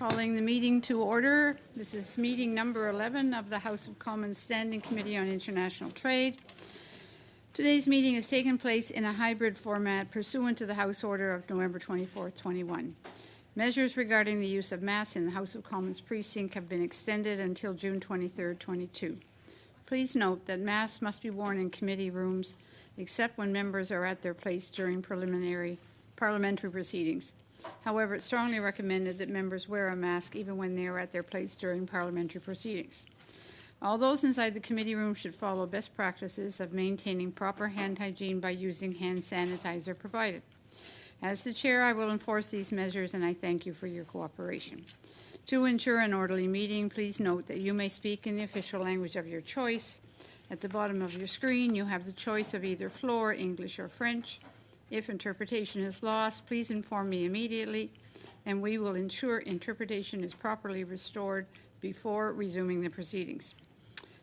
Calling the meeting to order. This is meeting number 11 of the House of Commons Standing Committee on International Trade. Today's meeting has taken place in a hybrid format pursuant to the House Order of November 24, 21. Measures regarding the use of masks in the House of Commons precinct have been extended until June 23, 22. Please note that masks must be worn in committee rooms except when members are at their place during parliamentary proceedings. However, it's strongly recommended that members wear a mask even when they are at their place during parliamentary proceedings. All those inside the committee room should follow best practices of maintaining proper hand hygiene by using hand sanitizer provided. As the chair, I will enforce these measures, and I thank you for your cooperation. To ensure an orderly meeting, please note that you may speak in the official language of your choice. At the bottom of your screen, you have the choice of either floor, English, or French. If interpretation is lost, please inform me immediately, and we will ensure interpretation is properly restored before resuming the proceedings.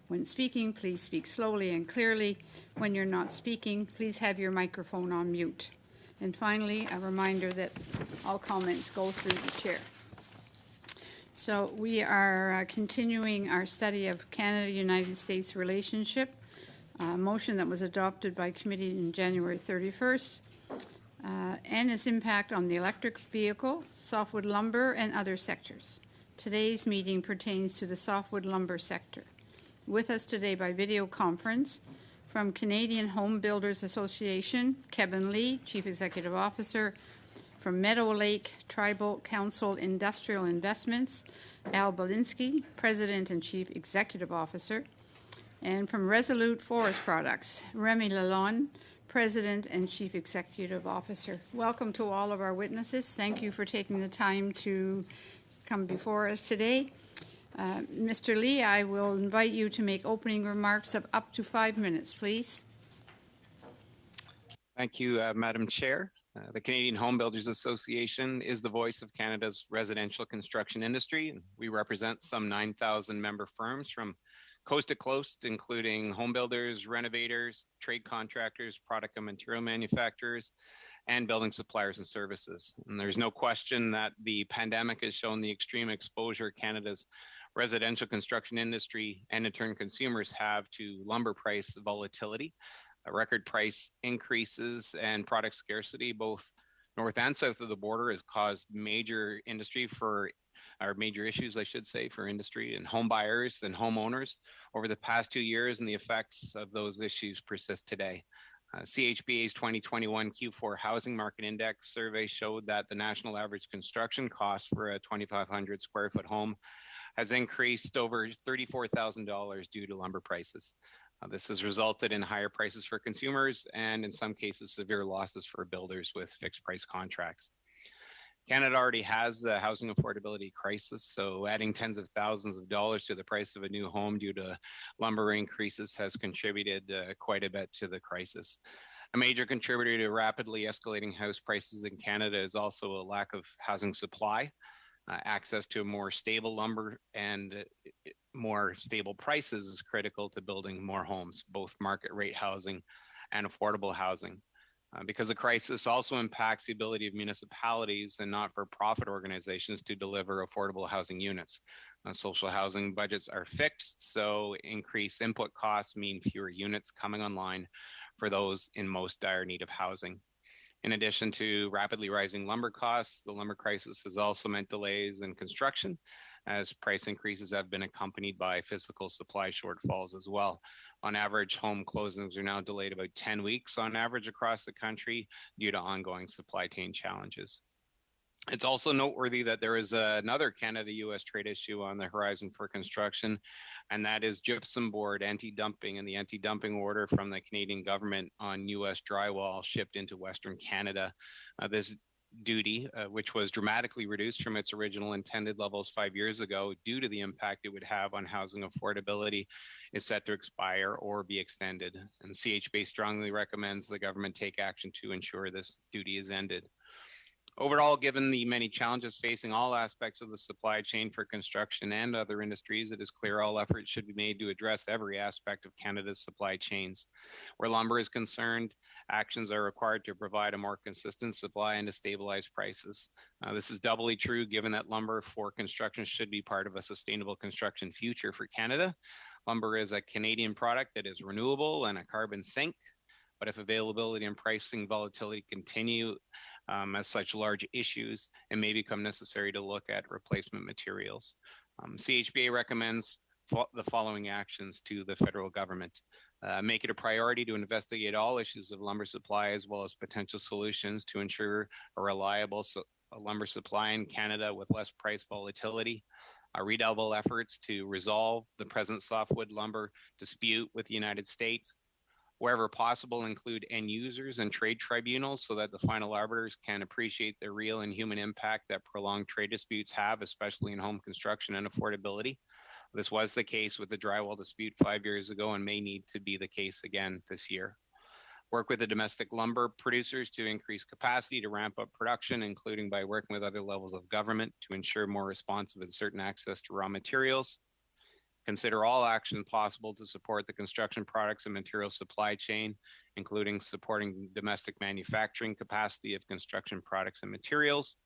When speaking, please speak slowly and clearly. When you're not speaking, please have your microphone on mute. And finally, a reminder that all comments go through the chair. So we are continuing our study of Canada-United States relationship, a motion that was adopted by committee on January 31st. And its impact on the electric vehicle, softwood lumber, and other sectors. Today's meeting pertains to the softwood lumber sector. With us today by video conference from Canadian Home Builders Association, Kevin Lee, Chief Executive Officer, from Meadow Lake Tribal Council Industrial Investments, Al Belinsky, President and Chief Executive Officer, and from Resolute Forest Products, Remy Lalonde, President and Chief Executive Officer. Welcome to all of our witnesses. Thank you for taking the time to come before us today. Mr. Lee, I will invite you to make opening remarks of up to 5 minutes, please. Thank you, Madam Chair. The Canadian Home Builders Association is the voice of Canada's residential construction industry. We represent some 9,000 member firms from coast to coast, including home builders, renovators, trade contractors, product and material manufacturers, and building suppliers and services. And there's no question that the pandemic has shown the extreme exposure Canada's residential construction industry and in turn consumers have to lumber price volatility, record price increases, and product scarcity, both north and south of the border, has caused major issues, I should say, for industry and home buyers and homeowners over the past 2 years, and the effects of those issues persist today. CHBA's 2021 Q4 Housing Market Index survey showed that the national average construction cost for a 2,500 square foot home has increased over $34,000 due to lumber prices. This has resulted in higher prices for consumers and in some cases severe losses for builders with fixed price contracts. Canada already has the housing affordability crisis, so adding tens of thousands of dollars to the price of a new home due to lumber increases has contributed quite a bit to the crisis. A major contributor to rapidly escalating house prices in Canada is also a lack of housing supply. Access to more stable lumber and more stable prices is critical to building more homes, both market rate housing and affordable housing. Because the crisis also impacts the ability of municipalities and not-for-profit organizations to deliver affordable housing units. Social housing budgets are fixed, so increased input costs mean fewer units coming online for those in most dire need of housing. In addition to rapidly rising lumber costs, the lumber crisis has also meant delays in construction, as price increases have been accompanied by physical supply shortfalls as well. On average, home closings are now delayed about 10 weeks on average across the country due to ongoing supply chain challenges. It's also noteworthy that there is another Canada-US trade issue on the horizon for construction, and that is gypsum board anti-dumping and the anti-dumping order from the Canadian government on US drywall shipped into Western Canada. This duty, which was dramatically reduced from its original intended levels 5 years ago due to the impact it would have on housing affordability, is set to expire or be extended. And CHB strongly recommends the government take action to ensure this duty is ended. Overall, given the many challenges facing all aspects of the supply chain for construction and other industries, it is clear all efforts should be made to address every aspect of Canada's supply chains. Where lumber is concerned, actions are required to provide a more consistent supply and to stabilize prices. This is doubly true given that lumber for construction should be part of a sustainable construction future for Canada. Lumber is a Canadian product that is renewable and a carbon sink, but if availability and pricing volatility continue as such large issues, it may become necessary to look at replacement materials. CHBA recommends the following actions to the federal government. Make it a priority to investigate all issues of lumber supply as well as potential solutions to ensure a reliable lumber supply in Canada with less price volatility. Redouble efforts to resolve the present softwood lumber dispute with the United States. Wherever possible, include end users and trade tribunals so that the final arbiters can appreciate the real and human impact that prolonged trade disputes have, especially in home construction and affordability. This was the case with the drywall dispute 5 years ago and may need to be the case again this year. Work with the domestic lumber producers to increase capacity to ramp up production, including by working with other levels of government to ensure more responsive and certain access to raw materials. Consider all action possible to support the construction products and materials supply chain, including supporting domestic manufacturing capacity of construction products and materials,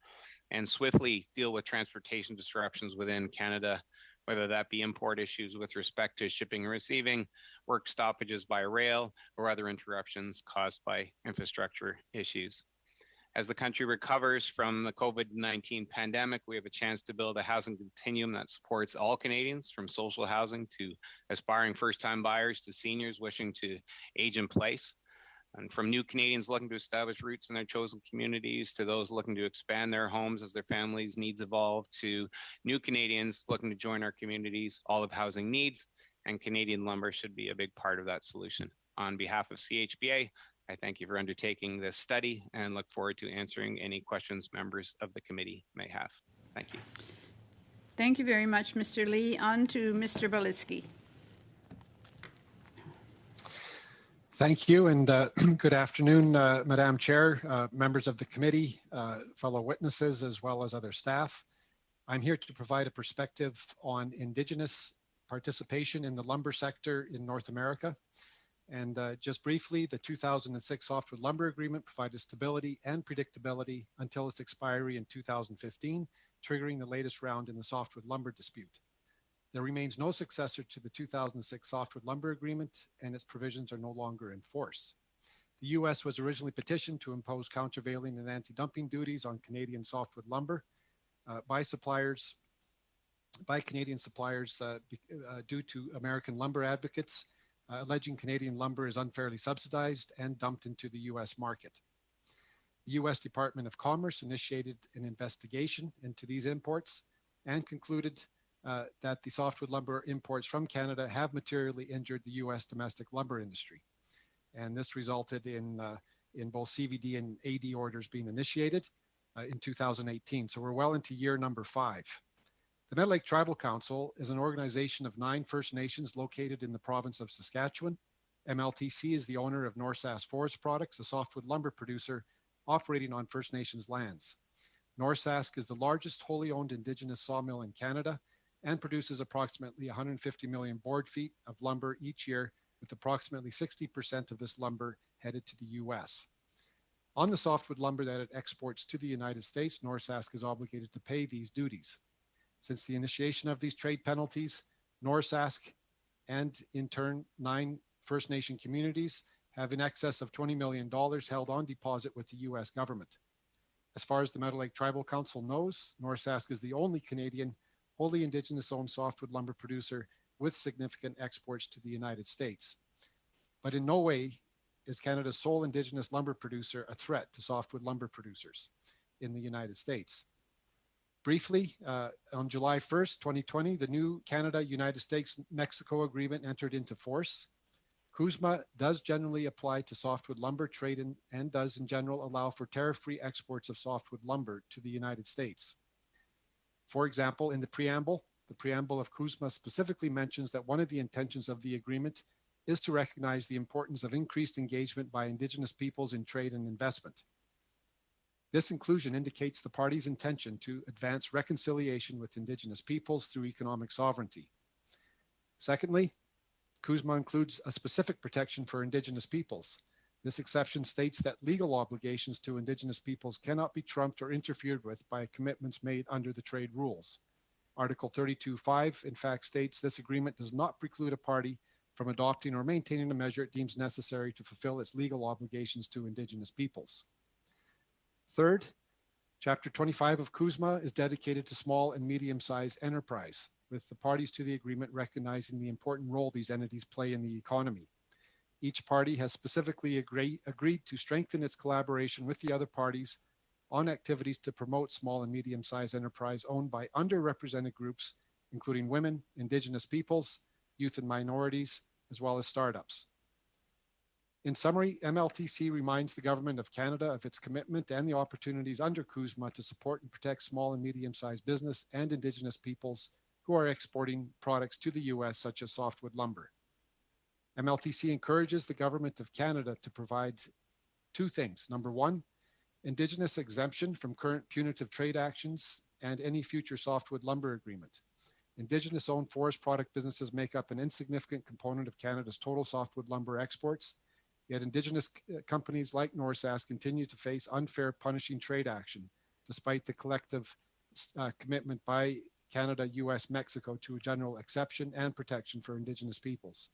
and swiftly deal with transportation disruptions within Canada, whether that be import issues with respect to shipping and receiving, work stoppages by rail, or other interruptions caused by infrastructure issues. As the country recovers from the COVID-19 pandemic, we have a chance to build a housing continuum that supports all Canadians, from social housing to aspiring first-time buyers to seniors wishing to age in place, and from new Canadians looking to establish roots in their chosen communities to those looking to expand their homes as their families' needs evolve, to new Canadians looking to join our communities. All of housing needs, and Canadian lumber should be a big part of that solution. On behalf of CHBA, I thank you for undertaking this study and look forward to answering any questions members of the committee may have. Thank you. Thank you very much, Mr. Lee. On to Mr. Belitsky. Thank you, and good afternoon, Madam Chair, members of the committee, fellow witnesses, as well as other staff. I'm here to provide a perspective on Indigenous participation in the lumber sector in North America. And just briefly, the 2006 Softwood Lumber Agreement provided stability and predictability until its expiry in 2015, triggering the latest round in the softwood lumber dispute. There remains no successor to the 2006 Softwood Lumber Agreement, and its provisions are no longer in force. The U.S. was originally petitioned to impose countervailing and anti-dumping duties on Canadian softwood lumber by Canadian suppliers due to American lumber advocates, alleging Canadian lumber is unfairly subsidized and dumped into the U.S. market. The U.S. Department of Commerce initiated an investigation into these imports and concluded that the softwood lumber imports from Canada have materially injured the U.S. domestic lumber industry. And this resulted in both CVD and AD orders being initiated in 2018. So we're well into year number 5. The Meadow Lake Tribal Council is an organization of 9 First Nations located in the province of Saskatchewan. MLTC is the owner of Norsask Forest Products, a softwood lumber producer operating on First Nations lands. Norsask is the largest wholly owned Indigenous sawmill in Canada and produces approximately 150 million board feet of lumber each year, with approximately 60% of this lumber headed to the U.S. On the softwood lumber that it exports to the United States, Norsask is obligated to pay these duties. Since the initiation of these trade penalties, Norsask and in turn 9 First Nation communities have in excess of $20 million held on deposit with the U.S. government. As far as the Meadow Lake Tribal Council knows, Norsask is the only Canadian wholly Indigenous-owned softwood lumber producer with significant exports to the United States. But in no way is Canada's sole Indigenous lumber producer a threat to softwood lumber producers in the United States. Briefly, on July 1st, 2020, the new Canada-United States-Mexico agreement entered into force. CUSMA does generally apply to softwood lumber trade and does in general allow for tariff-free exports of softwood lumber to the United States. For example, in the preamble of CUSMA specifically mentions that one of the intentions of the agreement is to recognize the importance of increased engagement by Indigenous peoples in trade and investment. This inclusion indicates the party's intention to advance reconciliation with Indigenous peoples through economic sovereignty. Secondly, CUSMA includes a specific protection for Indigenous peoples. This exception states that legal obligations to Indigenous peoples cannot be trumped or interfered with by commitments made under the trade rules. Article 32.5 in fact states this agreement does not preclude a party from adopting or maintaining a measure it deems necessary to fulfill its legal obligations to Indigenous peoples. Third, Chapter 25 of CUSMA is dedicated to small and medium-sized enterprise, with the parties to the agreement recognizing the important role these entities play in the economy. Each party has specifically agreed to strengthen its collaboration with the other parties on activities to promote small and medium-sized enterprise owned by underrepresented groups, including women, Indigenous peoples, youth and minorities, as well as startups. In summary, MLTC reminds the Government of Canada of its commitment and the opportunities under CUSMA to support and protect small and medium-sized business and Indigenous peoples who are exporting products to the U.S., such as softwood lumber. MLTC encourages the Government of Canada to provide two things. Number one, Indigenous exemption from current punitive trade actions and any future softwood lumber agreement. Indigenous-owned forest product businesses make up an insignificant component of Canada's total softwood lumber exports, yet Indigenous companies like Norsas continue to face unfair punishing trade action, despite the collective commitment by Canada, US, Mexico to a general exception and protection for Indigenous peoples.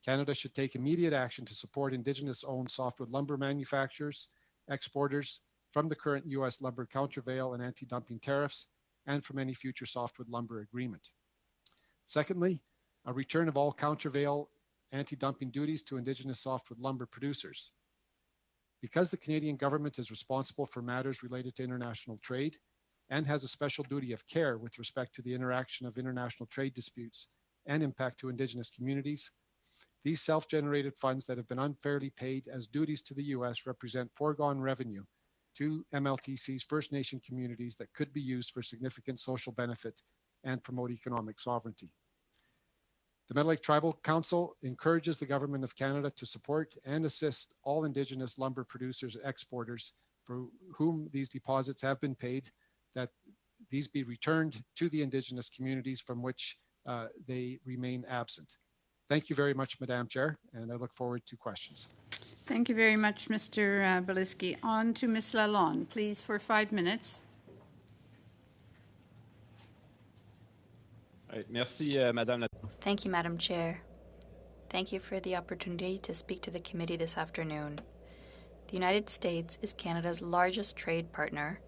Canada should take immediate action to support Indigenous-owned softwood lumber manufacturers, exporters from the current US lumber countervail and anti-dumping tariffs, and from any future softwood lumber agreement. Secondly, a return of all countervail anti-dumping duties to Indigenous softwood lumber producers. Because the Canadian government is responsible for matters related to international trade and has a special duty of care with respect to the interaction of international trade disputes and impact to Indigenous communities, these self-generated funds that have been unfairly paid as duties to the U.S. represent foregone revenue to MLTC's First Nation communities that could be used for significant social benefit and promote economic sovereignty. The Metal Lake Tribal Council encourages the Government of Canada to support and assist all Indigenous lumber producers and exporters for whom these deposits have been paid, that these be returned to the Indigenous communities from which they remain absent. Thank you very much, Madam Chair, and I look forward to questions. Thank you very much, Mr. Beliski. On to Ms. Lalonde, please, for 5 minutes. Merci, Madame la... Thank you, Madam Chair. Thank you for the opportunity to speak to the committee this afternoon. The United States is Canada's largest trade partner,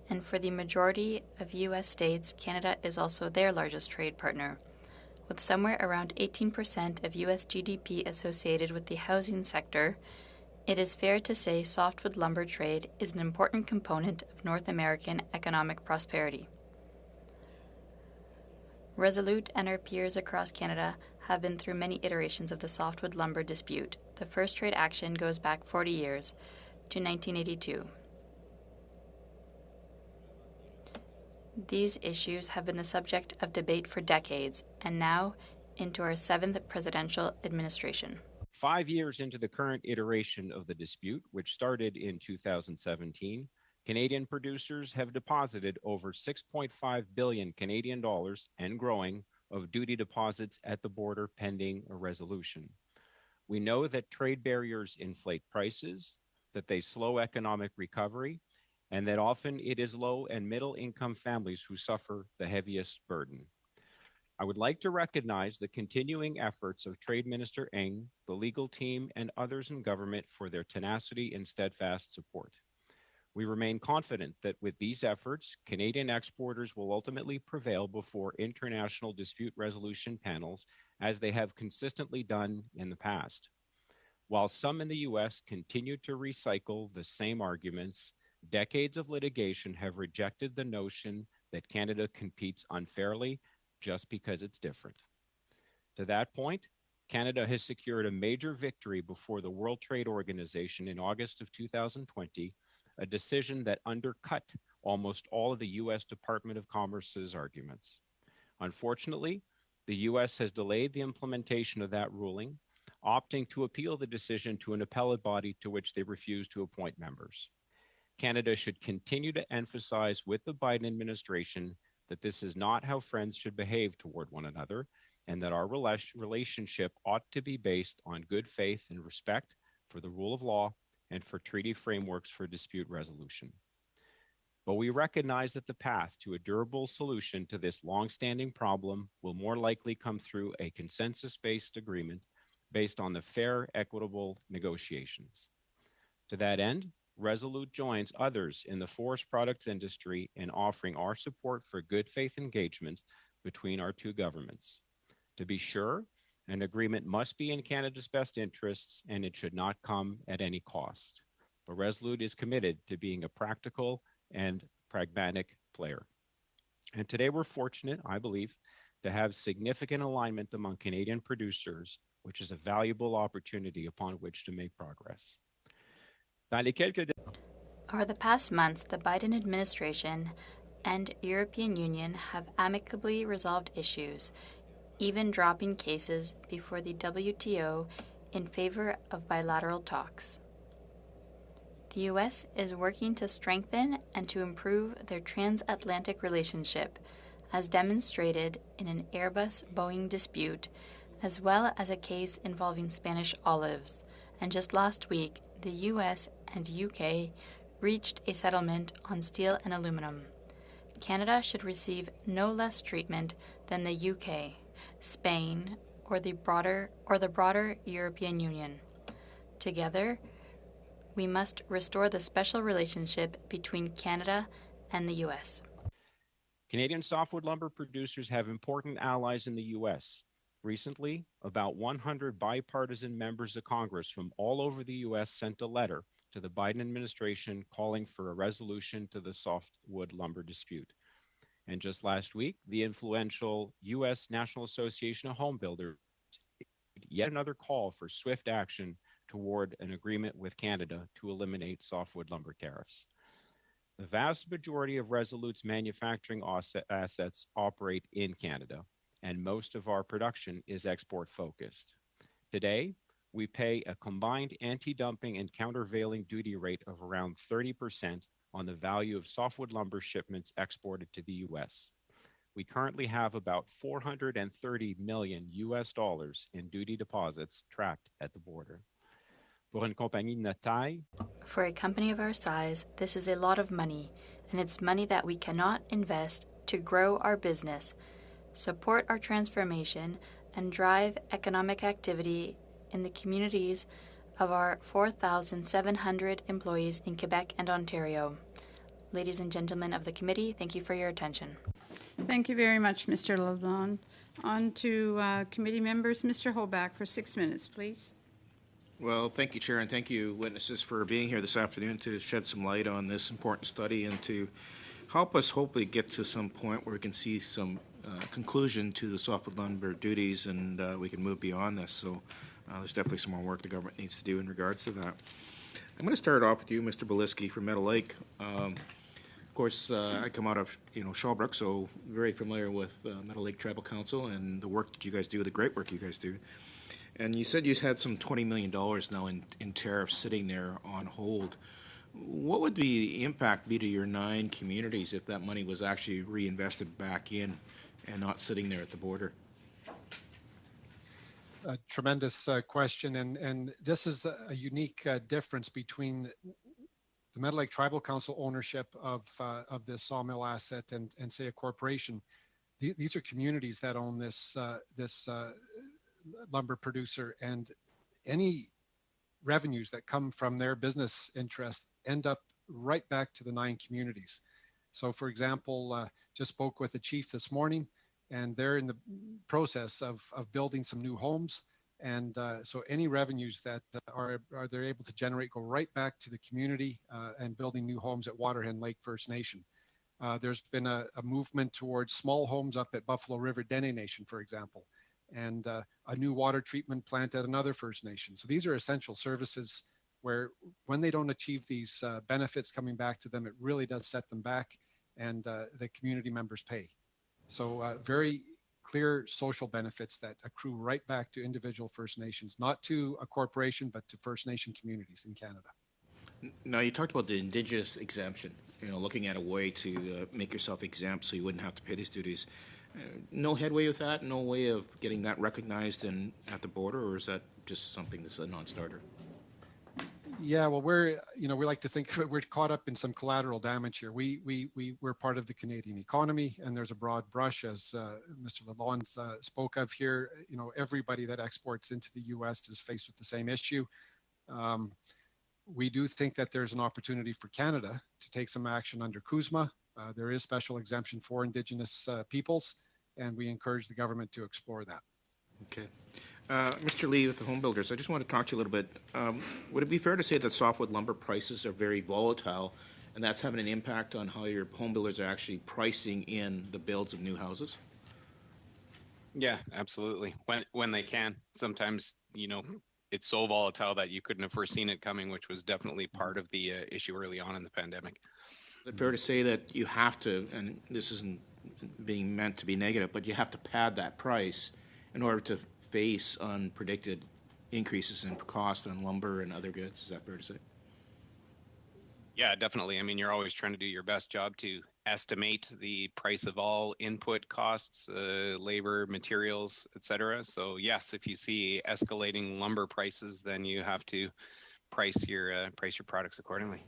and for the majority of U.S. states, Canada is also their largest trade partner, with somewhere around 18% of U.S. GDP associated with the housing sector. It is fair to say softwood lumber trade is an important component of North American economic prosperity. Resolute and our peers across Canada have been through many iterations of the softwood lumber dispute. The first trade action goes back 40 years to 1982. These issues have been the subject of debate for decades, and now into our 7th presidential administration. 5 years into the current iteration of the dispute, which started in 2017, Canadian producers have deposited over 6.5 billion Canadian dollars and growing of duty deposits at the border pending a resolution. We know that trade barriers inflate prices, that they slow economic recovery, and that often it is low and middle income families who suffer the heaviest burden. I would like to recognize the continuing efforts of Trade Minister Ng, the legal team, and others in government for their tenacity and steadfast support. We remain confident that with these efforts, Canadian exporters will ultimately prevail before international dispute resolution panels, as they have consistently done in the past. While some in the U.S. continue to recycle the same arguments, decades of litigation have rejected the notion that Canada competes unfairly just because it's different. To that point, Canada has secured a major victory before the World Trade Organization in August of 2020, a decision that undercut almost all of the U.S. Department of Commerce's arguments. Unfortunately, the U.S. has delayed the implementation of that ruling, opting to appeal the decision to an appellate body to which they refuse to appoint members. Canada should continue to emphasize with the Biden administration that this is not how friends should behave toward one another, and that our relationship ought to be based on good faith and respect for the rule of law and for treaty frameworks for dispute resolution. But we recognize that the path to a durable solution to this longstanding problem will more likely come through a consensus-based agreement based on the fair, equitable negotiations. To that end, Resolute joins others in the forest products industry in offering our support for good faith engagement between our two governments. To be sure, an agreement must be in Canada's best interests, and it should not come at any cost. But Resolute is committed to being a practical and pragmatic player. And today we're fortunate, I believe, to have significant alignment among Canadian producers, which is a valuable opportunity upon which to make progress. Over the past months, the Biden administration and European Union have amicably resolved issues, even dropping cases before the WTO in favor of bilateral talks. The U.S. is working to strengthen and to improve their transatlantic relationship, as demonstrated in an Airbus-Boeing dispute, as well as a case involving Spanish olives. And just last week, the U.S. and UK reached a settlement on steel and aluminum. Canada should receive no less treatment than the UK, Spain, or the broader European Union. Together, we must restore the special relationship between Canada and the U.S. Canadian softwood lumber producers have important allies in the U.S. Recently, about 100 bipartisan members of Congress from all over the U.S. sent a letter to the Biden administration calling for a resolution to the softwood lumber dispute. And just last week, the influential U.S. National Association of Home Builders issued yet another call for swift action toward an agreement with Canada to eliminate softwood lumber tariffs. The vast majority of Resolute's manufacturing assets operate in Canada, and most of our production is export focused. Today, we pay a combined anti-dumping and countervailing duty rate of around 30% on the value of softwood lumber shipments exported to the U.S. We currently have about $430 million in duty deposits trapped at the border. For une compagnie de notre taille, For a company of our size, this is a lot of money, and it's money that we cannot invest to grow our business, support our transformation, and drive economic activity in the communities of our 4,700 employees in Quebec and Ontario. Ladies and gentlemen of the committee, thank you for your attention. Thank you very much, Mr. LeBlanc. On to committee members. Mr. Hoback for 6 minutes, please. Well, thank you, Chair, and thank you, witnesses, for being here this afternoon to shed some light on this important study and to help us hopefully get to some point where we can see some conclusion to the softwood lumber duties and we can move beyond this. So there's definitely some more work the government needs to do in regards to that. I'm going to start off with you, Mr. Beliski from Meadow Lake. Of course, I come out of Shawbrook, so very familiar with Meadow Lake Tribal Council and the work that you guys do, the great work you guys do. And you said you had some $20 million now in tariffs sitting there on hold. What would the impact be to your 9 communities if that money was actually reinvested back in and not sitting there at the border? A tremendous question, and this is a unique difference between the Meadow Lake Tribal Council ownership of this sawmill asset and say a corporation. These are communities that own this lumber producer, and any revenues that come from their business interest end up right back to the 9 communities. So, for example, just spoke with the chief this morning, and they're in the process of building some new homes. And so any revenues that are they're able to generate go right back to the community and building new homes at Waterhen Lake First Nation. There's been a movement towards small homes up at Buffalo River Dene Nation, for example, and a new water treatment plant at another First Nation. So these are essential services where when they don't achieve these benefits coming back to them, it really does set them back, and the community members pay. So very clear social benefits that accrue right back to individual First Nations, not to a corporation, but to First Nation communities in Canada. Now, you talked about the indigenous exemption, looking at a way to make yourself exempt so you wouldn't have to pay these duties. No headway with that? No way of getting that recognized at the border, or is that just something that's a non-starter? Yeah, well, we like to think we're caught up in some collateral damage here. We're part of the Canadian economy, and there's a broad brush, as Mr. Lalonde spoke of here. Everybody that exports into the U.S. is faced with the same issue. We do think that there's an opportunity for Canada to take some action under CUSMA. There is special exemption for Indigenous peoples, and we encourage the government to explore that. Okay. Mr. Lee with the Home Builders, I just want to talk to you a little bit. Would it be fair to say that softwood lumber prices are very volatile, and that's having an impact on how your home builders are actually pricing in the builds of new houses? Yeah, absolutely. When they can. Sometimes, it's so volatile that you couldn't have foreseen it coming, which was definitely part of the issue early on in the pandemic. Is it fair to say that you have to, and this isn't being meant to be negative, but you have to pad that price in order to face unpredicted increases in cost on lumber and other goods? Is that fair to say? Yeah, definitely. I mean, you're always trying to do your best job to estimate the price of all input costs, labor, materials, etc. So yes, if you see escalating lumber prices, then you have to price your products accordingly.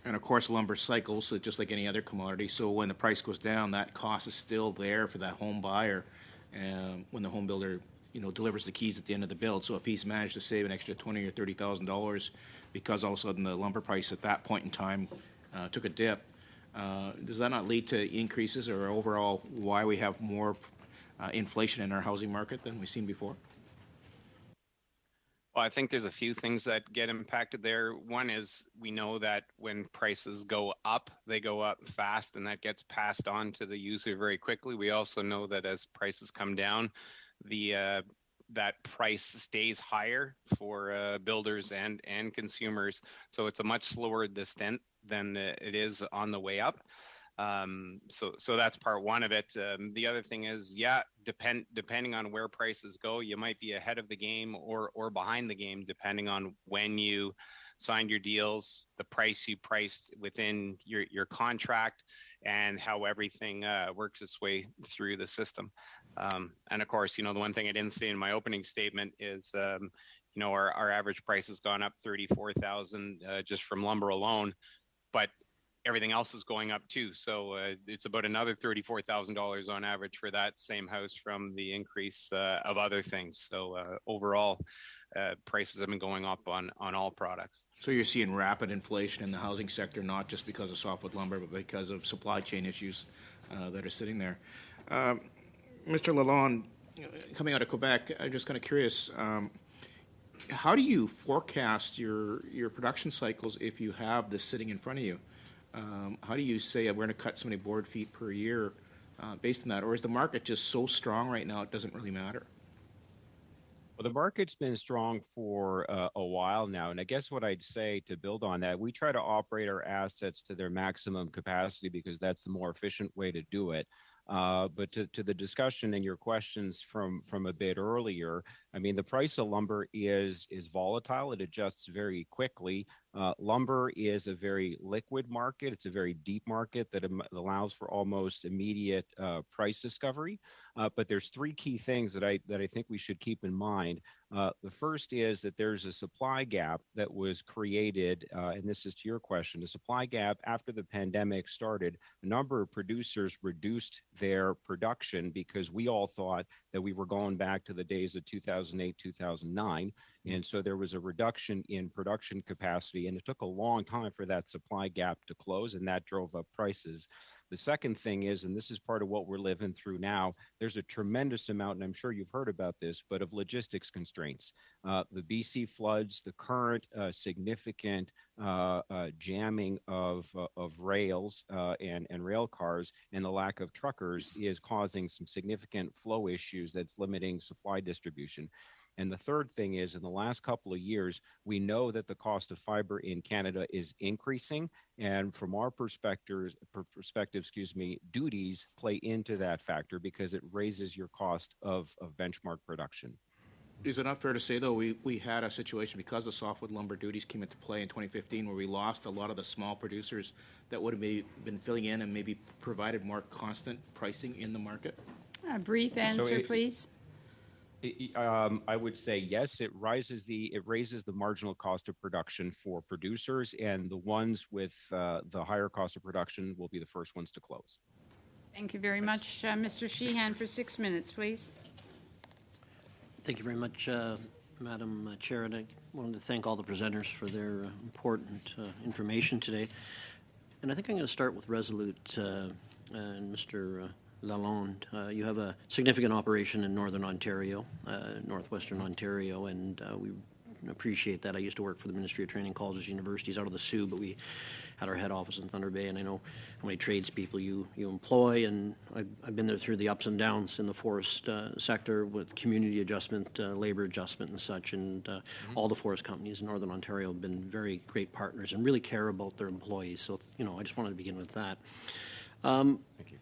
And of course, lumber cycles just like any other commodity. So when the price goes down, that cost is still there for that home buyer. When the home builder, delivers the keys at the end of the build. So if he's managed to save an extra $20,000 or $30,000 because all of a sudden the lumber price at that point in time took a dip, does that not lead to increases or overall why we have more inflation in our housing market than we've seen before? Well, I think there's a few things that get impacted there. One is we know that when prices go up, they go up fast, and that gets passed on to the user very quickly. We also know that as prices come down, that price stays higher for builders and consumers. So it's a much slower descent than it is on the way up. So that's part one of it. The other thing is, depending on where prices go, you might be ahead of the game or behind the game, depending on when you signed your deals, the price you priced within your contract, and how everything works its way through the system. And of course, the one thing I didn't say in my opening statement is, our average price has gone up $34,000 just from lumber alone, but everything else is going up too. So it's about another $34,000 on average for that same house from the increase of other things. So overall, prices have been going up on all products. So you're seeing rapid inflation in the housing sector, not just because of softwood lumber, but because of supply chain issues that are sitting there. Mr. Lalonde, coming out of Quebec, I'm just kind of curious, how do you forecast your production cycles if you have this sitting in front of you? How do you say we're going to cut so many board feet per year based on that? Or is the market just so strong right now it doesn't really matter? Well, the market's been strong for a while now. And I guess what I'd say to build on that, we try to operate our assets to their maximum capacity because that's the more efficient way to do it. But to the discussion and your questions from a bit earlier, I mean, the price of lumber is volatile. It adjusts very quickly. Lumber is a very liquid market. It's a very deep market that allows for almost immediate price discovery. But there's three key things that I think we should keep in mind. The first is that there's a supply gap that was created, and this is to your question, a supply gap after the pandemic started. A number of producers reduced their production because we all thought that we were going back to the days of 2008, 2009. And so there was a reduction in production capacity, and it took a long time for that supply gap to close, and that drove up prices. The second thing is, and this is part of what we're living through now, there's a tremendous amount, and I'm sure you've heard about this, but of logistics constraints. The BC floods, the current significant jamming of rails and rail cars, and the lack of truckers is causing some significant flow issues that's limiting supply distribution. And the third thing is, in the last couple of years, we know that the cost of fiber in Canada is increasing. And from our perspective, duties play into that factor because it raises your cost of benchmark production. Is it not fair to say, though, we had a situation because the softwood lumber duties came into play in 2015 where we lost a lot of the small producers that would have been filling in and maybe provided more constant pricing in the market? A brief answer, please. I would say yes. It raises the marginal cost of production for producers, and the ones with the higher cost of production will be the first ones to close. Thank you very much. Mr. Sheehan for 6 minutes, please. Thank you very much, Madam Chair, and I wanted to thank all the presenters for their important information today. And I think I'm going to start with Resolute and Mr. Lalonde. You have a significant operation in Northern Ontario, Northwestern Ontario, and we appreciate that. I used to work for the Ministry of Training, Colleges, Universities out of the Soo, but we had our head office in Thunder Bay, and I know how many tradespeople you employ, and I've been there through the ups and downs in the forest sector with community adjustment, labor adjustment and such, and all the forest companies in Northern Ontario have been very great partners and really care about their employees. So, I just wanted to begin with that. Thank you.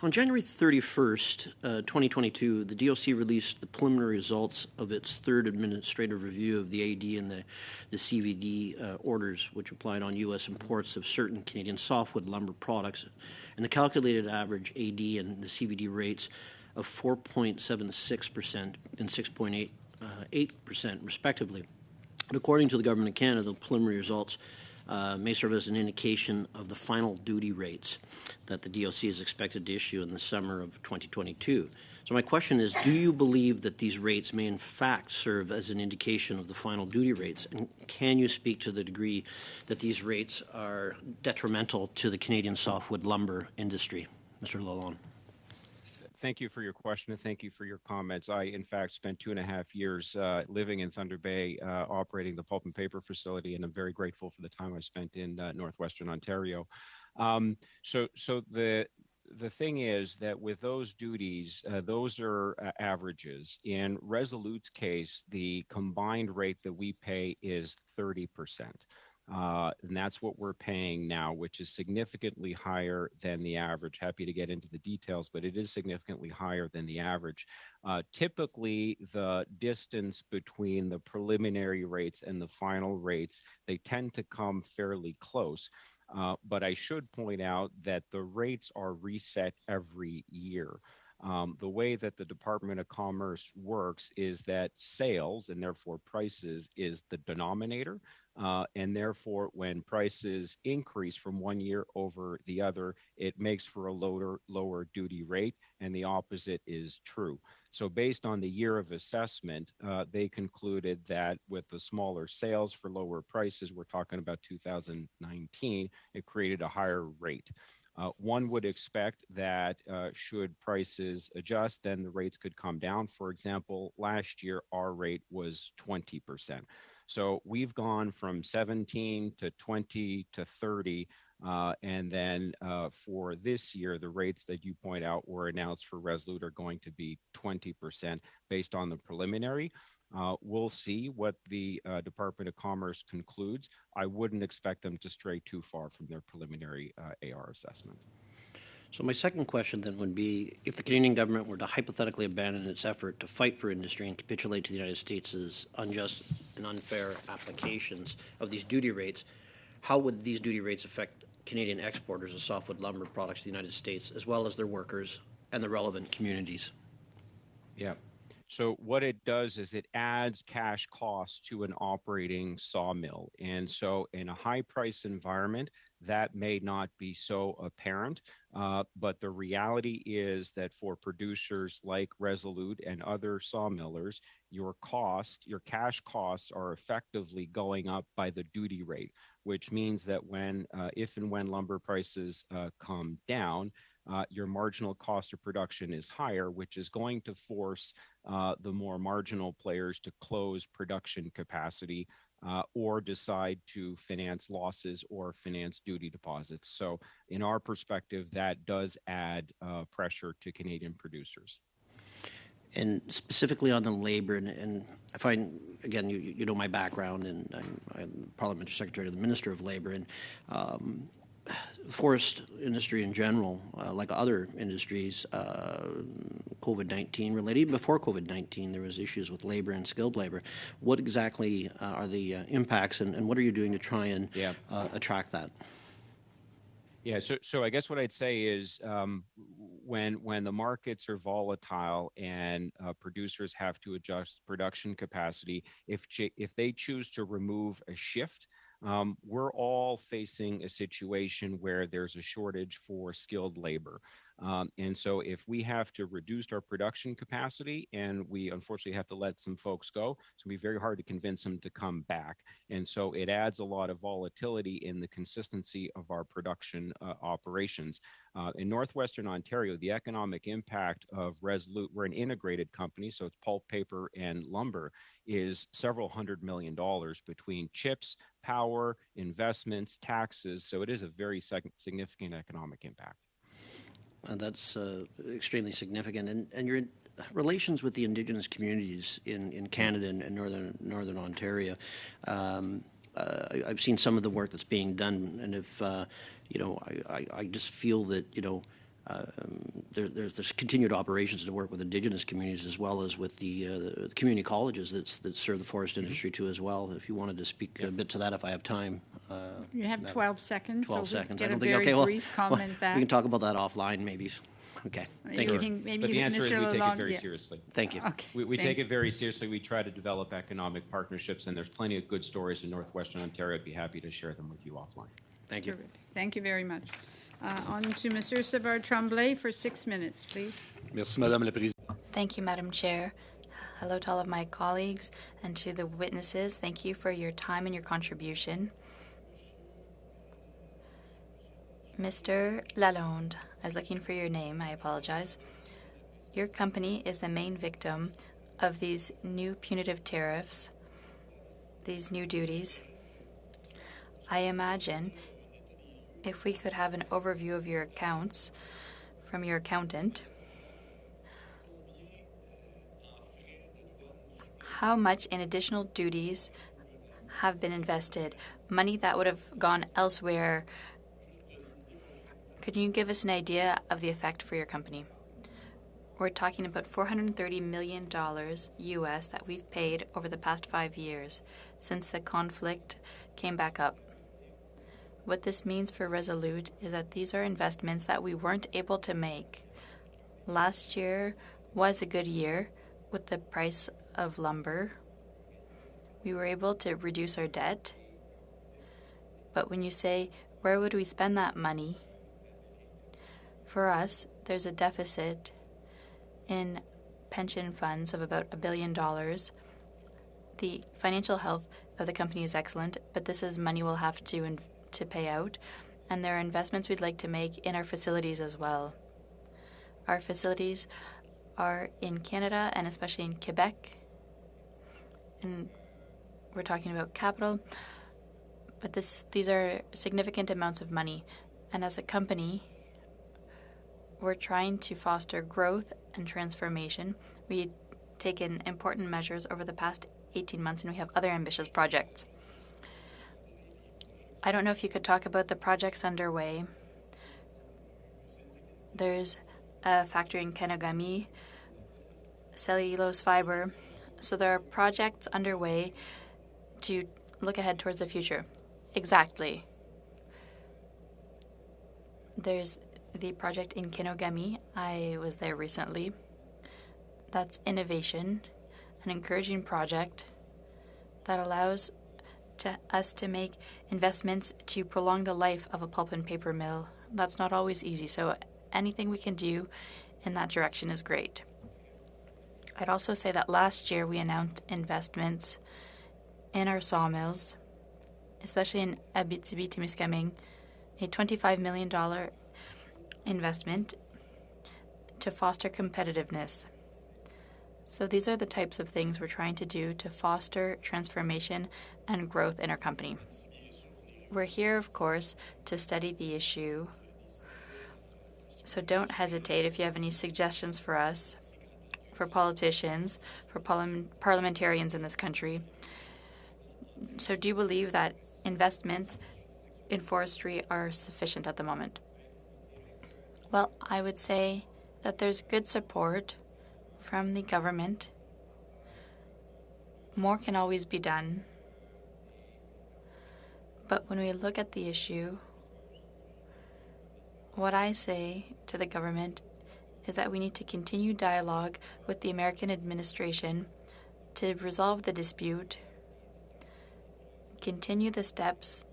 On January 31st, 2022, the DOC released the preliminary results of its third administrative review of the AD and the CVD orders, which applied on U.S. imports of certain Canadian softwood lumber products, and the calculated average AD and the CVD rates of 4.76% and 6.8%, respectively. And according to the Government of Canada, the preliminary results may serve as an indication of the final duty rates that the DOC is expected to issue in the summer of 2022. So my question is, do you believe that these rates may in fact serve as an indication of the final duty rates? And can you speak to the degree that these rates are detrimental to the Canadian softwood lumber industry? Mr. Lalonde. Thank you for your question, and thank you for your comments. I, in fact, spent 2.5 years living in Thunder Bay, operating the pulp and paper facility, and I'm very grateful for the time I spent in Northwestern Ontario. So the thing is that with those duties, those are averages. In Resolute's case, the combined rate that we pay is 30%. And that's what we're paying now, which is significantly higher than the average. Happy to get into the details, but it is significantly higher than the average. Typically, the distance between the preliminary rates and the final rates, they tend to come fairly close. But I should point out that the rates are reset every year. The way that the Department of Commerce works is that sales, and therefore prices, is the denominator. And therefore, when prices increase from one year over the other, it makes for a lower duty rate, and the opposite is true. So based on the year of assessment, they concluded that with the smaller sales for lower prices, we're talking about 2019, it created a higher rate. One would expect that should prices adjust, then the rates could come down. For example, last year, our rate was 20%. So we've gone from 17 to 20 to 30. And then for this year, the rates that you point out were announced for Resolute are going to be 20% based on the preliminary. We'll see what the Department of Commerce concludes. I wouldn't expect them to stray too far from their preliminary AR assessment. So my second question then would be, if the Canadian government were to hypothetically abandon its effort to fight for industry and capitulate to the United States' unjust and unfair applications of these duty rates, how would these duty rates affect Canadian exporters of softwood lumber products to the United States, as well as their workers and the relevant communities? Yeah. So what it does is it adds cash costs to an operating sawmill. And so in a high price environment, that may not be so apparent. But the reality is that for producers like Resolute and other sawmillers, your cash costs are effectively going up by the duty rate, which means that if and when lumber prices come down, your marginal cost of production is higher, which is going to force the more marginal players to close production capacity or decide to finance losses or finance duty deposits. So in our perspective, that does add pressure to Canadian producers. And specifically on the labor, and I find, again, you know my background, and I'm Parliamentary Secretary to the Minister of Labor, and forest industry in general, like other industries, COVID-19 related. Even before COVID-19, there was issues with labor and skilled labor. What exactly are the impacts, and what are you doing to try and attract that? Yeah, so I guess what I'd say is when the markets are volatile and producers have to adjust production capacity, if they choose to remove a shift, we're all facing a situation where there's a shortage for skilled labor. And so if we have to reduce our production capacity and we unfortunately have to let some folks go, it's going to be very hard to convince them to come back. And so it adds a lot of volatility in the consistency of our production operations. In Northwestern Ontario, the economic impact of Resolute, we're an integrated company, so it's pulp, paper, and lumber, is several $100 million between chips, power, investments, taxes. So it is a very significant economic impact. That's extremely significant. And your relations with the Indigenous communities in Canada and Northern Ontario, I've seen some of the work that's being done, and if I just feel that there's continued operations to work with Indigenous communities as well as with the community colleges that serve the forest industry too as well. If you wanted to speak a bit to that, if I have time. You have 12 seconds. 12 so seconds. Get I don't a think. very Okay, well, brief comment back. we can talk about that offline, maybe. Okay. Thank you. Maybe But the answer is we take it very yeah. seriously. Thank you. Okay. We thank take it very seriously. We try to develop economic partnerships, and there's plenty of good stories in Northwestern Ontario. I'd be happy to share them with you offline. Thank you. Terrific. Thank you very much. On to Mr. Savard-Tremblay for 6 minutes, please. Merci, Madame la Présidente. Thank you, Madam Chair. Hello to all of my colleagues and to the witnesses. Thank you for your time and your contribution. Mr. Lalonde, I was looking for your name. I apologize. Your company is the main victim of these new punitive tariffs, these new duties. I imagine if we could have an overview of your accounts from your accountant, how much in additional duties have been invested, money that would have gone elsewhere. Could you give us an idea of the effect for your company? We're talking about $430 million US that we've paid over the past 5 years since the conflict came back up. What this means for Resolute is that these are investments that we weren't able to make. Last year was a good year with the price of lumber. We were able to reduce our debt. But when you say, where would we spend that money? For us, there's a deficit in pension funds of about $1 billion. The financial health of the company is excellent, but this is money we'll have to pay out, and there are investments we'd like to make in our facilities as well. Our facilities are in Canada and especially in Quebec, and we're talking about capital, but these are significant amounts of money, and as a company, we're trying to foster growth and transformation. We've taken important measures over the past 18 months, and we have other ambitious projects. I don't know if you could talk about the projects underway. There's a factory in Kenogami, cellulose fiber. So there are projects underway to look ahead towards the future. Exactly. There's the project in Kenogami. I was there recently. That's innovation, an encouraging project that allows us to make investments to prolong the life of a pulp and paper mill. That's not always easy, so anything we can do in that direction is great. I'd also say that last year we announced investments in our sawmills, especially in Abitibi-Témiscamingue, a $25 million investment to foster competitiveness. So these are the types of things we're trying to do to foster transformation and growth in our company. We're here, of course, to study the issue. So don't hesitate if you have any suggestions for us, for politicians, for parliamentarians in this country. So do you believe that investments in forestry are sufficient at the moment? Well, I would say that there's good support from the government. More can always be done. But when we look at the issue, what I say to the government is that we need to continue dialogue with the American administration to resolve the dispute, continue the steps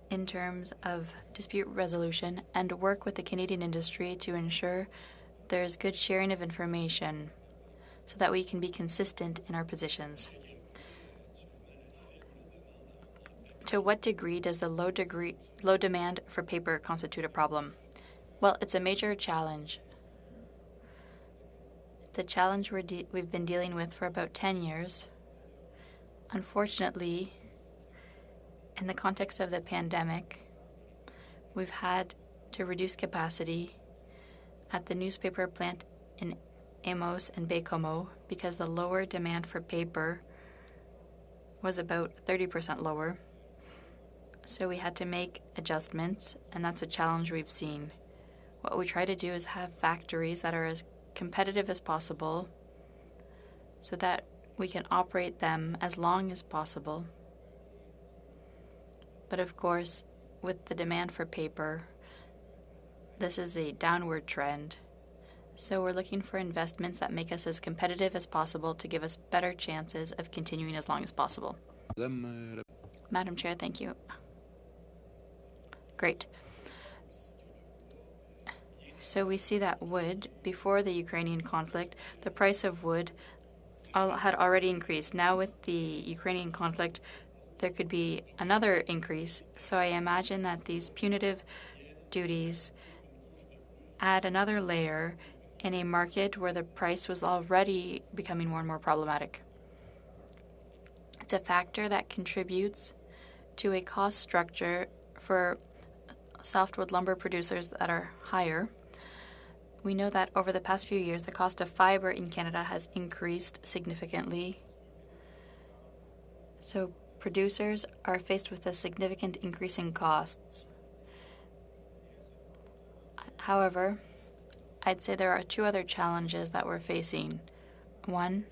in terms of dispute resolution, and work with the Canadian industry to ensure there is good sharing of information so that we can be consistent in our positions. To what degree does the low demand for paper constitute a problem? Well, it's a major challenge. It's a challenge we've been dealing with for about 10 years. Unfortunately, in the context of the pandemic, we've had to reduce capacity at the newspaper plant in Amos and Baie-Comeau because the lower demand for paper was about 30% lower. So we had to make adjustments, and that's a challenge we've seen. What we try to do is have factories that are as competitive as possible so that we can operate them as long as possible. But of course, with the demand for paper, this is a downward trend. So we're looking for investments that make us as competitive as possible to give us better chances of continuing as long as possible. Madam Chair, thank you. Great. So we see that wood, before the Ukrainian conflict, the price of wood had already increased. Now with the Ukrainian conflict, there could be another increase. So I imagine that these punitive duties add another layer in a market where the price was already becoming more and more problematic. It's a factor that contributes to a cost structure for softwood lumber producers that are higher. We know that over the past few years, the cost of fiber in Canada has increased significantly. So producers are faced with a significant increase in costs. However, I'd say there are two other challenges that we're facing. One,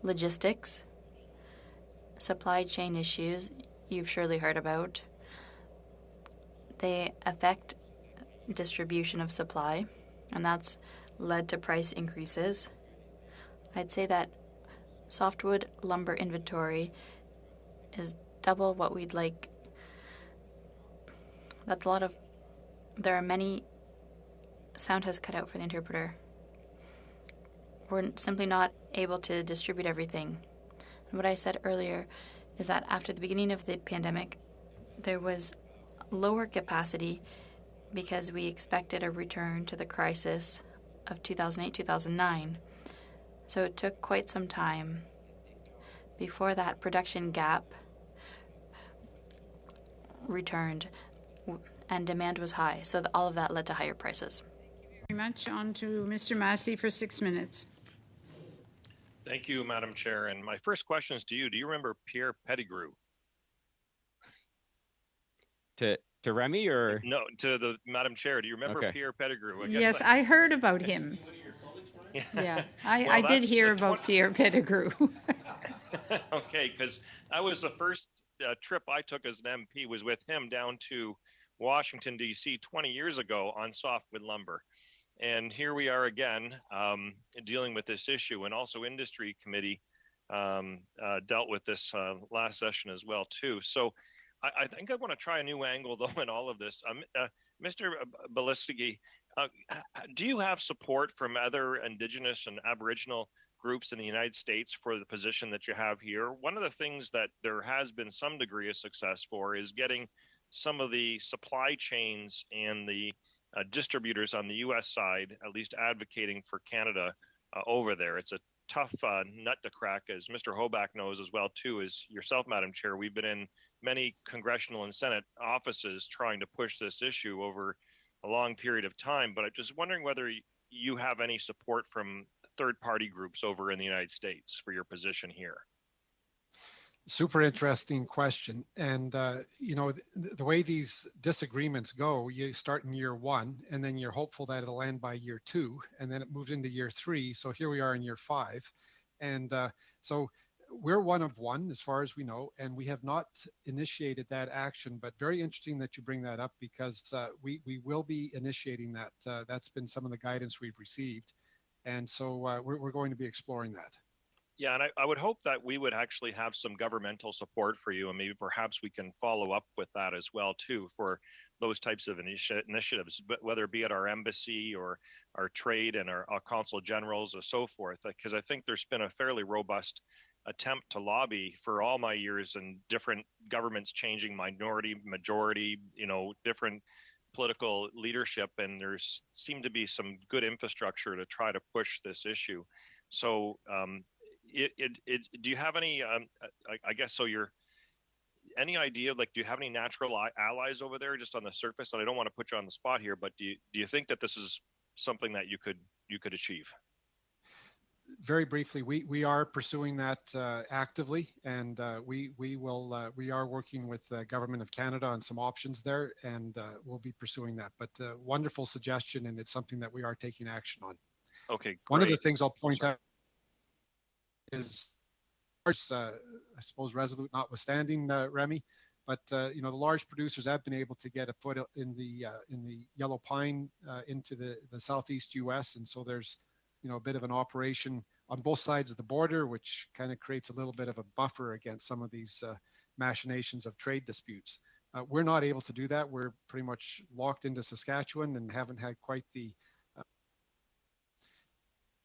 logistics, supply chain issues you've surely heard about. They affect distribution of supply, and that's led to price increases. I'd say that softwood lumber inventory is double what we'd like. That's a lot of... There are many... Sound has cut out for the interpreter. We're simply not able to distribute everything. And what I said earlier is that after the beginning of the pandemic, there was lower capacity because we expected a return to the crisis of 2008-2009. So it took quite some time before that production gap returned and demand was high. So all of that led to higher prices. Very much. On to Mr. Massey for 6 minutes. Thank you, Madam Chair. And my first question is to you. Do you remember Pierre Pettigrew? To Remy or? No, to the Madam Chair. Do you remember Pierre Pettigrew? Yes, I heard about him. Yeah, I did hear about Pierre Pettigrew. Okay, because that was the first trip I took as an MP was with him down to Washington, D.C. 20 years ago on softwood lumber. And here we are again dealing with this issue, and also Industry Committee dealt with this last session as well, too. So I think I want to try a new angle, though, in all of this. Mr. Balistigi, do you have support from other Indigenous and Aboriginal groups in the United States for the position that you have here? One of the things that there has been some degree of success for is getting some of the supply chains and the distributors on the U.S. side, at least advocating for Canada over there. It's a tough nut to crack, as Mr. Hoback knows as well, too, as yourself, Madam Chair. We've been in many congressional and Senate offices trying to push this issue over a long period of time. But I'm just wondering whether you have any support from third-party groups over in the United States for your position here. Super interesting question. And, the way these disagreements go, you start in year one, and then you're hopeful that it'll end by year two, and then it moves into year three. So here we are in year five. And so we're one of one, as far as we know, and we have not initiated that action. But very interesting that you bring that up, because we will be initiating that. That's been some of the guidance we've received. And so we're going to be exploring that. Yeah, and I would hope that we would actually have some governmental support for you, and maybe perhaps we can follow up with that as well too for those types of initiatives, but whether it be at our embassy or our trade and our consul generals or so forth. Because I think there's been a fairly robust attempt to lobby for all my years in different governments changing minority, majority, different political leadership, and there's seemed to be some good infrastructure to try to push this issue. So do you have any I guess so you're any idea, like, do you have any natural allies over there just on the surface? And I don't want to put you on the spot here, but do you think that this is something that you could achieve? Very briefly, we are pursuing that actively, and we are working with the Government of Canada on some options there, and we'll be pursuing that. But wonderful suggestion, and it's something that we are taking action on. Okay, great. One of the things I'll point out is, I suppose, Resolute notwithstanding, Remy, but the large producers have been able to get a foot in the yellow pine into the southeast U.S., and so there's a bit of an operation on both sides of the border, which kind of creates a little bit of a buffer against some of these machinations of trade disputes. We're not able to do that. We're pretty much locked into Saskatchewan and haven't had quite the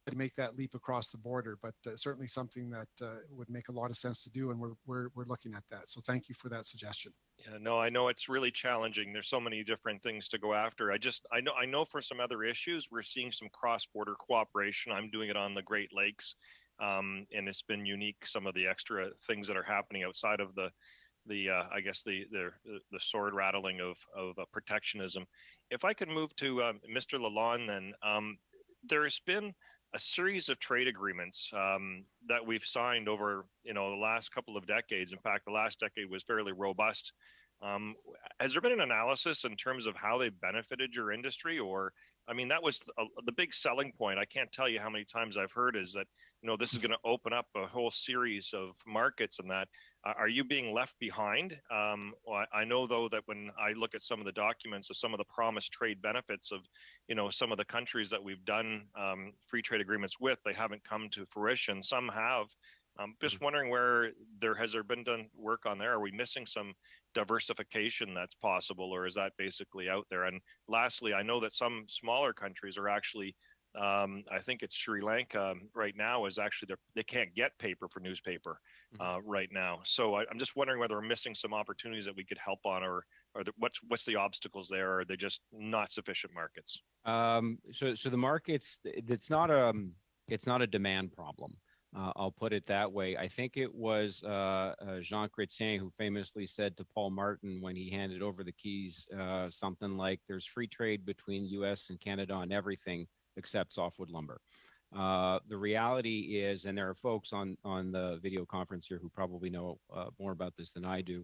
to make that leap across the border, but certainly something that would make a lot of sense to do, and we're looking at that. So thank you for that suggestion. Yeah, no, I know it's really challenging. There's so many different things to go after. I know for some other issues, we're seeing some cross-border cooperation. I'm doing it on the Great Lakes, and it's been unique. Some of the extra things that are happening outside of the I guess the sword rattling of protectionism. If I could move to Mr. Lalonde, then there's been a series of trade agreements that we've signed over the last couple of decades. In fact, the last decade was fairly robust. Has there been an analysis in terms of how they benefited your industry? Or, I mean, that was the big selling point. I can't tell you how many times I've heard is that, this is going to open up a whole series of markets, and that are you being left behind? Well, I know, though, that when I look at some of the documents of some of the promised trade benefits of, some of the countries that we've done free trade agreements with, they haven't come to fruition. Some have. Just wondering where has there been done work on there? Are we missing some diversification that's possible, or is that basically out there? And lastly, I know that some smaller countries are actually, I think it's Sri Lanka right now, is actually they can't get paper for newspaper right now. So I'm just wondering whether we're missing some opportunities that we could help on, or what's the obstacles there? Or are they just not sufficient markets? So the markets, it's not a demand problem. I'll put it that way. I think it was Jean Chrétien who famously said to Paul Martin when he handed over the keys, something like, "There's free trade between U.S. and Canada on everything except softwood lumber." The reality is, and there are folks on the video conference here who probably know more about this than I do,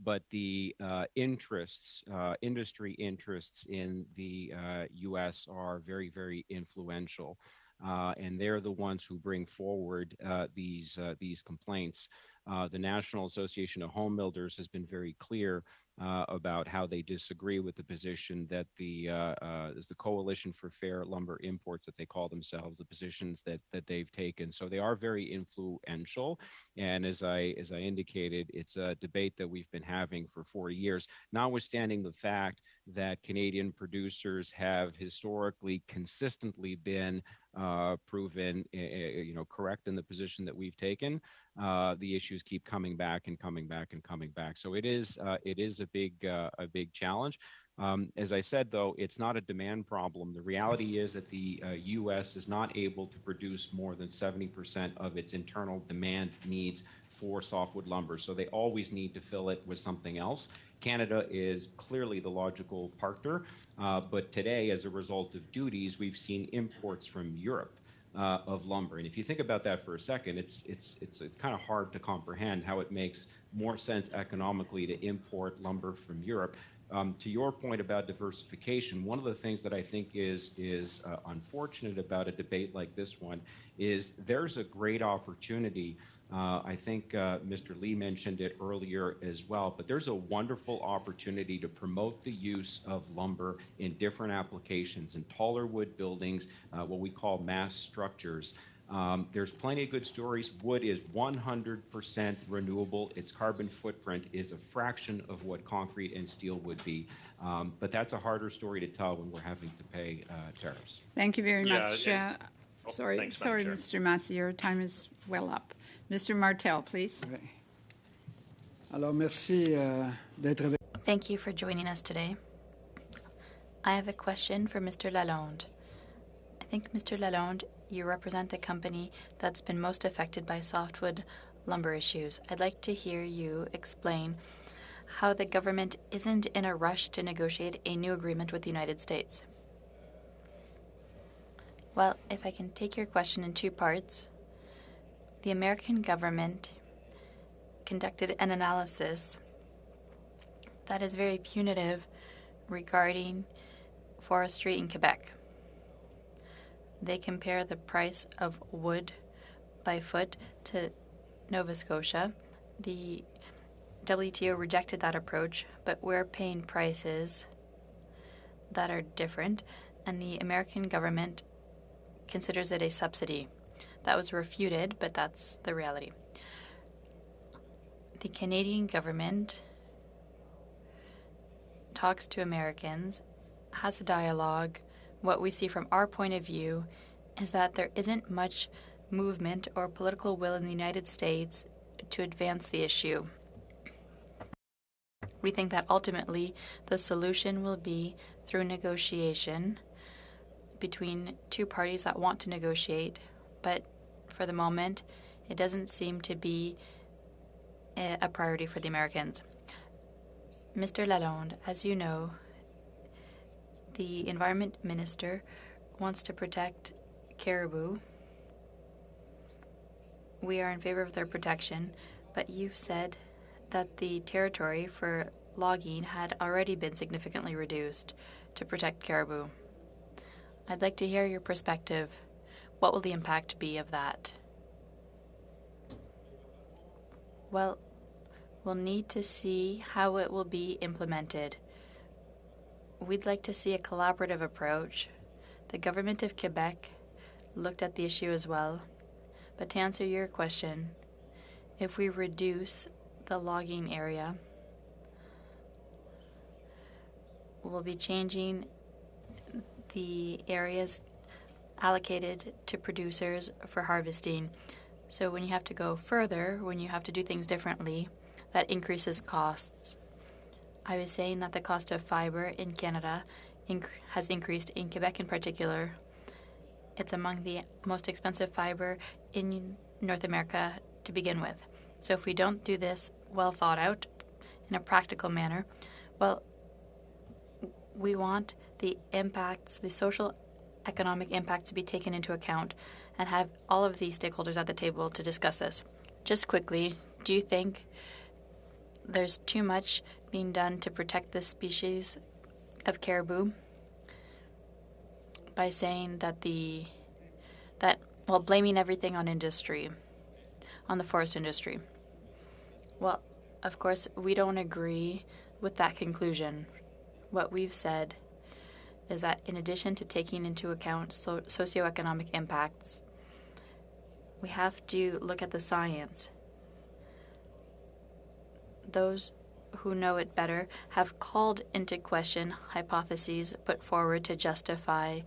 but the industry interests in the U.S. are very, very influential. And they're the ones who bring forward these complaints. The National Association of Home Builders has been very clear about how they disagree with the position that the Coalition for Fair Lumber Imports, that they call themselves, the positions that they've taken. So they are very influential. And as I indicated, it's a debate that we've been having for 40 years, notwithstanding the fact that Canadian producers have historically consistently been proven, correct in the position that we've taken. The issues keep coming back and coming back and coming back. So it is a big challenge. As I said, though, it's not a demand problem. The reality is that the U.S. is not able to produce more than 70% of its internal demand needs for softwood lumber. So they always need to fill it with something else. Canada is clearly the logical partner, but today, as a result of duties, we've seen imports from Europe of lumber. And if you think about that for a second, it's kind of hard to comprehend how it makes more sense economically to import lumber from Europe. To your point about diversification, one of the things that I think is unfortunate about a debate like this one is there's a great opportunity. I think Mr. Lee mentioned it earlier as well, but there's a wonderful opportunity to promote the use of lumber in different applications, in taller wood buildings, what we call mass structures. There's plenty of good stories. Wood is 100% renewable. Its carbon footprint is a fraction of what concrete and steel would be. But that's a harder story to tell when we're having to pay tariffs. Thank you very Yeah, much. Sorry, thanks, Madam Chair. Mr. Massey, your time is well up. Mr. Martel, please. Oui. Alors, merci d'être avec. Thank you for joining us today. I have a question for Mr. Lalonde. I think, Mr. Lalonde, you represent the company that's been most affected by softwood lumber issues. I'd like to hear you explain how the government isn't in a rush to negotiate a new agreement with the United States. Well, if I can take your question in two parts. The American government conducted an analysis that is very punitive regarding forestry in Quebec. They compare the price of wood by foot to Nova Scotia. The WTO rejected that approach, but we're paying prices that are different, and the American government considers it a subsidy. That was refuted, but that's the reality. The Canadian government talks to Americans, has a dialogue. What we see from our point of view is that there isn't much movement or political will in the United States to advance the issue. We think that ultimately the solution will be through negotiation between two parties that want to negotiate, but for the moment, it doesn't seem to be a priority for the Americans. Mr. Lalonde, as you know, the Environment Minister wants to protect caribou. We are in favor of their protection, but you've said that the territory for logging had already been significantly reduced to protect caribou. I'd like to hear your perspective. What will the impact be of that? Well, we'll need to see how it will be implemented. We'd like to see a collaborative approach. The government of Quebec looked at the issue as well. But to answer your question, if we reduce the logging area, we'll be changing the areas allocated to producers for harvesting. So when you have to go further, when you have to do things differently, that increases costs. I was saying that the cost of fiber in Canada has increased, in Quebec in particular. It's among the most expensive fiber in North America to begin with. So if we don't do this well thought out in a practical manner, well, we want the impacts, the social economic impacts to be taken into account and have all of the stakeholders at the table to discuss this. Just quickly, do you think there's too much being done to protect this species of caribou by saying that blaming everything on industry, on the forest industry? Well, of course, we don't agree with that conclusion. What we've said is that in addition to taking into account socioeconomic impacts, we have to look at the science. Those who know it better have called into question hypotheses put forward to justify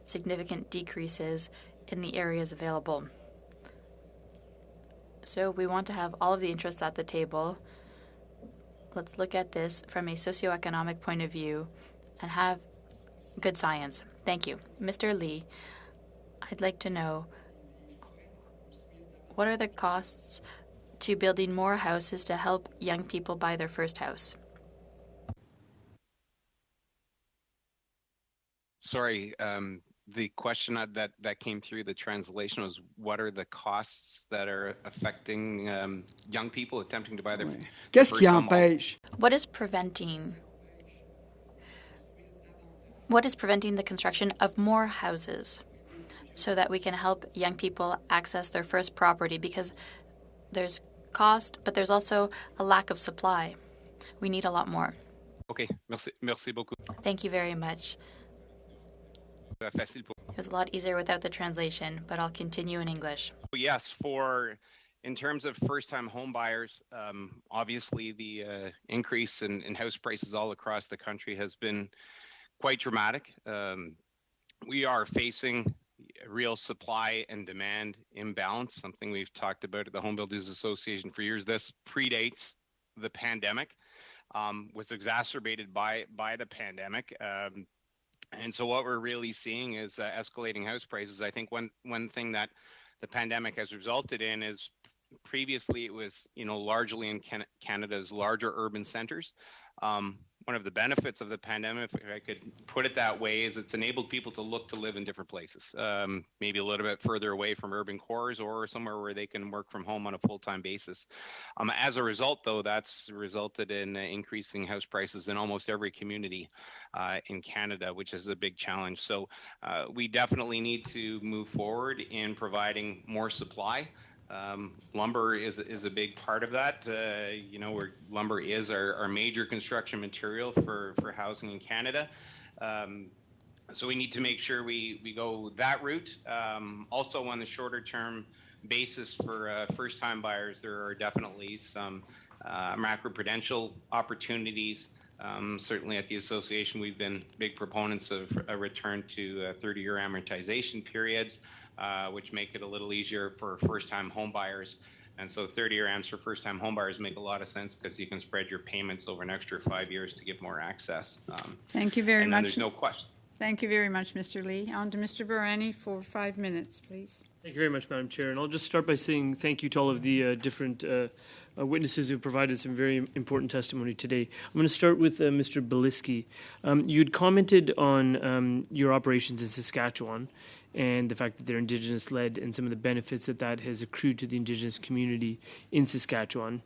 significant decreases in the areas available. So we want to have all of the interests at the table. Let's look at this from a socioeconomic point of view and have good science. Thank you. Mr. Lee, I'd like to know, what are the costs to building more houses to help young people buy their first house? Sorry, the question that came through the translation was, what are the costs that are affecting young people attempting to buy their Qu'est-ce first qui home? empêche? What is preventing the construction of more houses so that we can help young people access their first property? Because there's cost, but there's also a lack of supply. We need a lot more. Okay, merci beaucoup. Thank you very much. Facile pour... It was a lot easier without the translation, but I'll continue in English. Yes, in terms of first-time home buyers, obviously the increase in house prices all across the country has been quite dramatic. We are facing a real supply and demand imbalance, something we've talked about at the Home Builders Association for years. This predates the pandemic, was exacerbated by the pandemic. And so what we're really seeing is escalating house prices. I think one thing that the pandemic has resulted in is, previously it was, largely in Canada's larger urban centers. One of the benefits of the pandemic, if I could put it that way, is it's enabled people to look to live in different places, maybe a little bit further away from urban cores or somewhere where they can work from home on a full-time basis. As a result, though, that's resulted in increasing house prices in almost every community in Canada, which is a big challenge. So we definitely need to move forward in providing more supply. Lumber is a big part of that. Where lumber is our major construction material for housing in Canada. So we need to make sure we go that route. Also, on the shorter term basis for first-time buyers, there are definitely some macroprudential opportunities. Certainly at the association, we've been big proponents of a return to 30-year amortization periods, which make it a little easier for first-time home buyers. And so 30-year AMs for first-time home buyers make a lot of sense because you can spread your payments over an extra 5 years to give more access. Thank you very much. There's no question. Thank you very much, Mr. Lee. On to Mr. Barani for 5 minutes, please. Thank you very much, Madam Chair. And I'll just start by saying thank you to all of the different witnesses who provided some very important testimony today. I'm going to start with Mr. Beliski. You'd commented on your operations in Saskatchewan and the fact that they're Indigenous-led and some of the benefits that has accrued to the Indigenous community in Saskatchewan.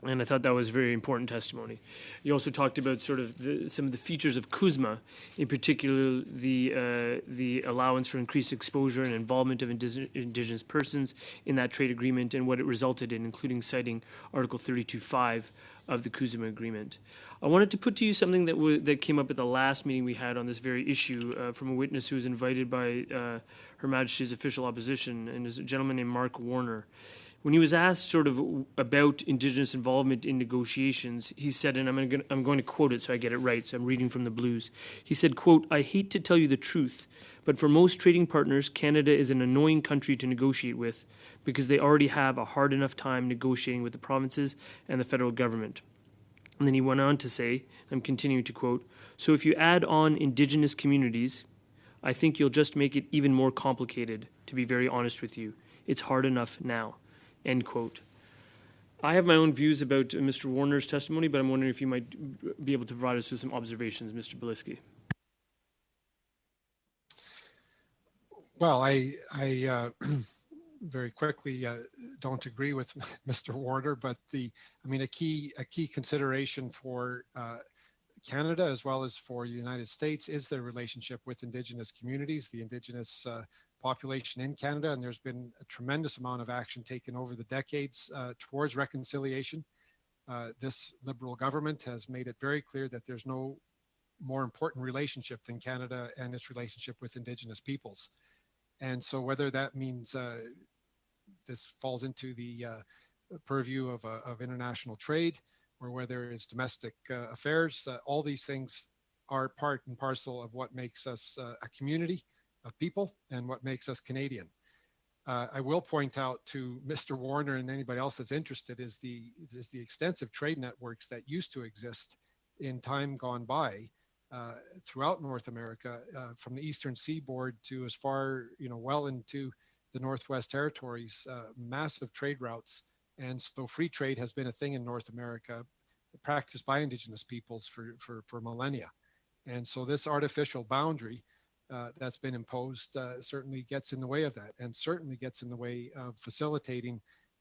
And I thought that was very important testimony. You also talked about sort of some of the features of CUSMA, in particular the allowance for increased exposure and involvement of Indigenous persons in that trade agreement and what it resulted in, including citing Article 32.5 of the CUSMA agreement. I wanted to put to you something that came up at the last meeting we had on this very issue from a witness who was invited by Her Majesty's official opposition, and is a gentleman named Mark Warner. When he was asked sort of about Indigenous involvement in negotiations, he said, and I'm going to quote it so I get it right, so I'm reading from the Blues. He said, quote, "I hate to tell you the truth, but for most trading partners, Canada is an annoying country to negotiate with because they already have a hard enough time negotiating with the provinces and the federal government." And then he went on to say, I'm continuing to quote, "So if you add on Indigenous communities, I think you'll just make it even more complicated, to be very honest with you. It's hard enough now." End quote. I have my own views about Mr. Warner's testimony, but I'm wondering if you might be able to provide us with some observations, Mr. Beliski. Well, I very quickly don't agree with Mr. Warner, but a key consideration for Canada as well as for the United States is their relationship with Indigenous communities, the Indigenous population in Canada, and there's been a tremendous amount of action taken over the decades towards reconciliation. This Liberal government has made it very clear that there's no more important relationship than Canada and its relationship with Indigenous peoples. And so whether that means this falls into the purview of international trade or whether it's domestic affairs, all these things are part and parcel of what makes us a community of people and what makes us Canadian. I will point out to Mr. Warner and anybody else that's interested is the extensive trade networks that used to exist in time gone by throughout North America, from the Eastern Seaboard to as far, well into the Northwest Territories, massive trade routes. And so free trade has been a thing in North America practiced by Indigenous peoples for millennia. And so this artificial boundary that's been imposed certainly gets in the way of that, and certainly gets in the way of facilitating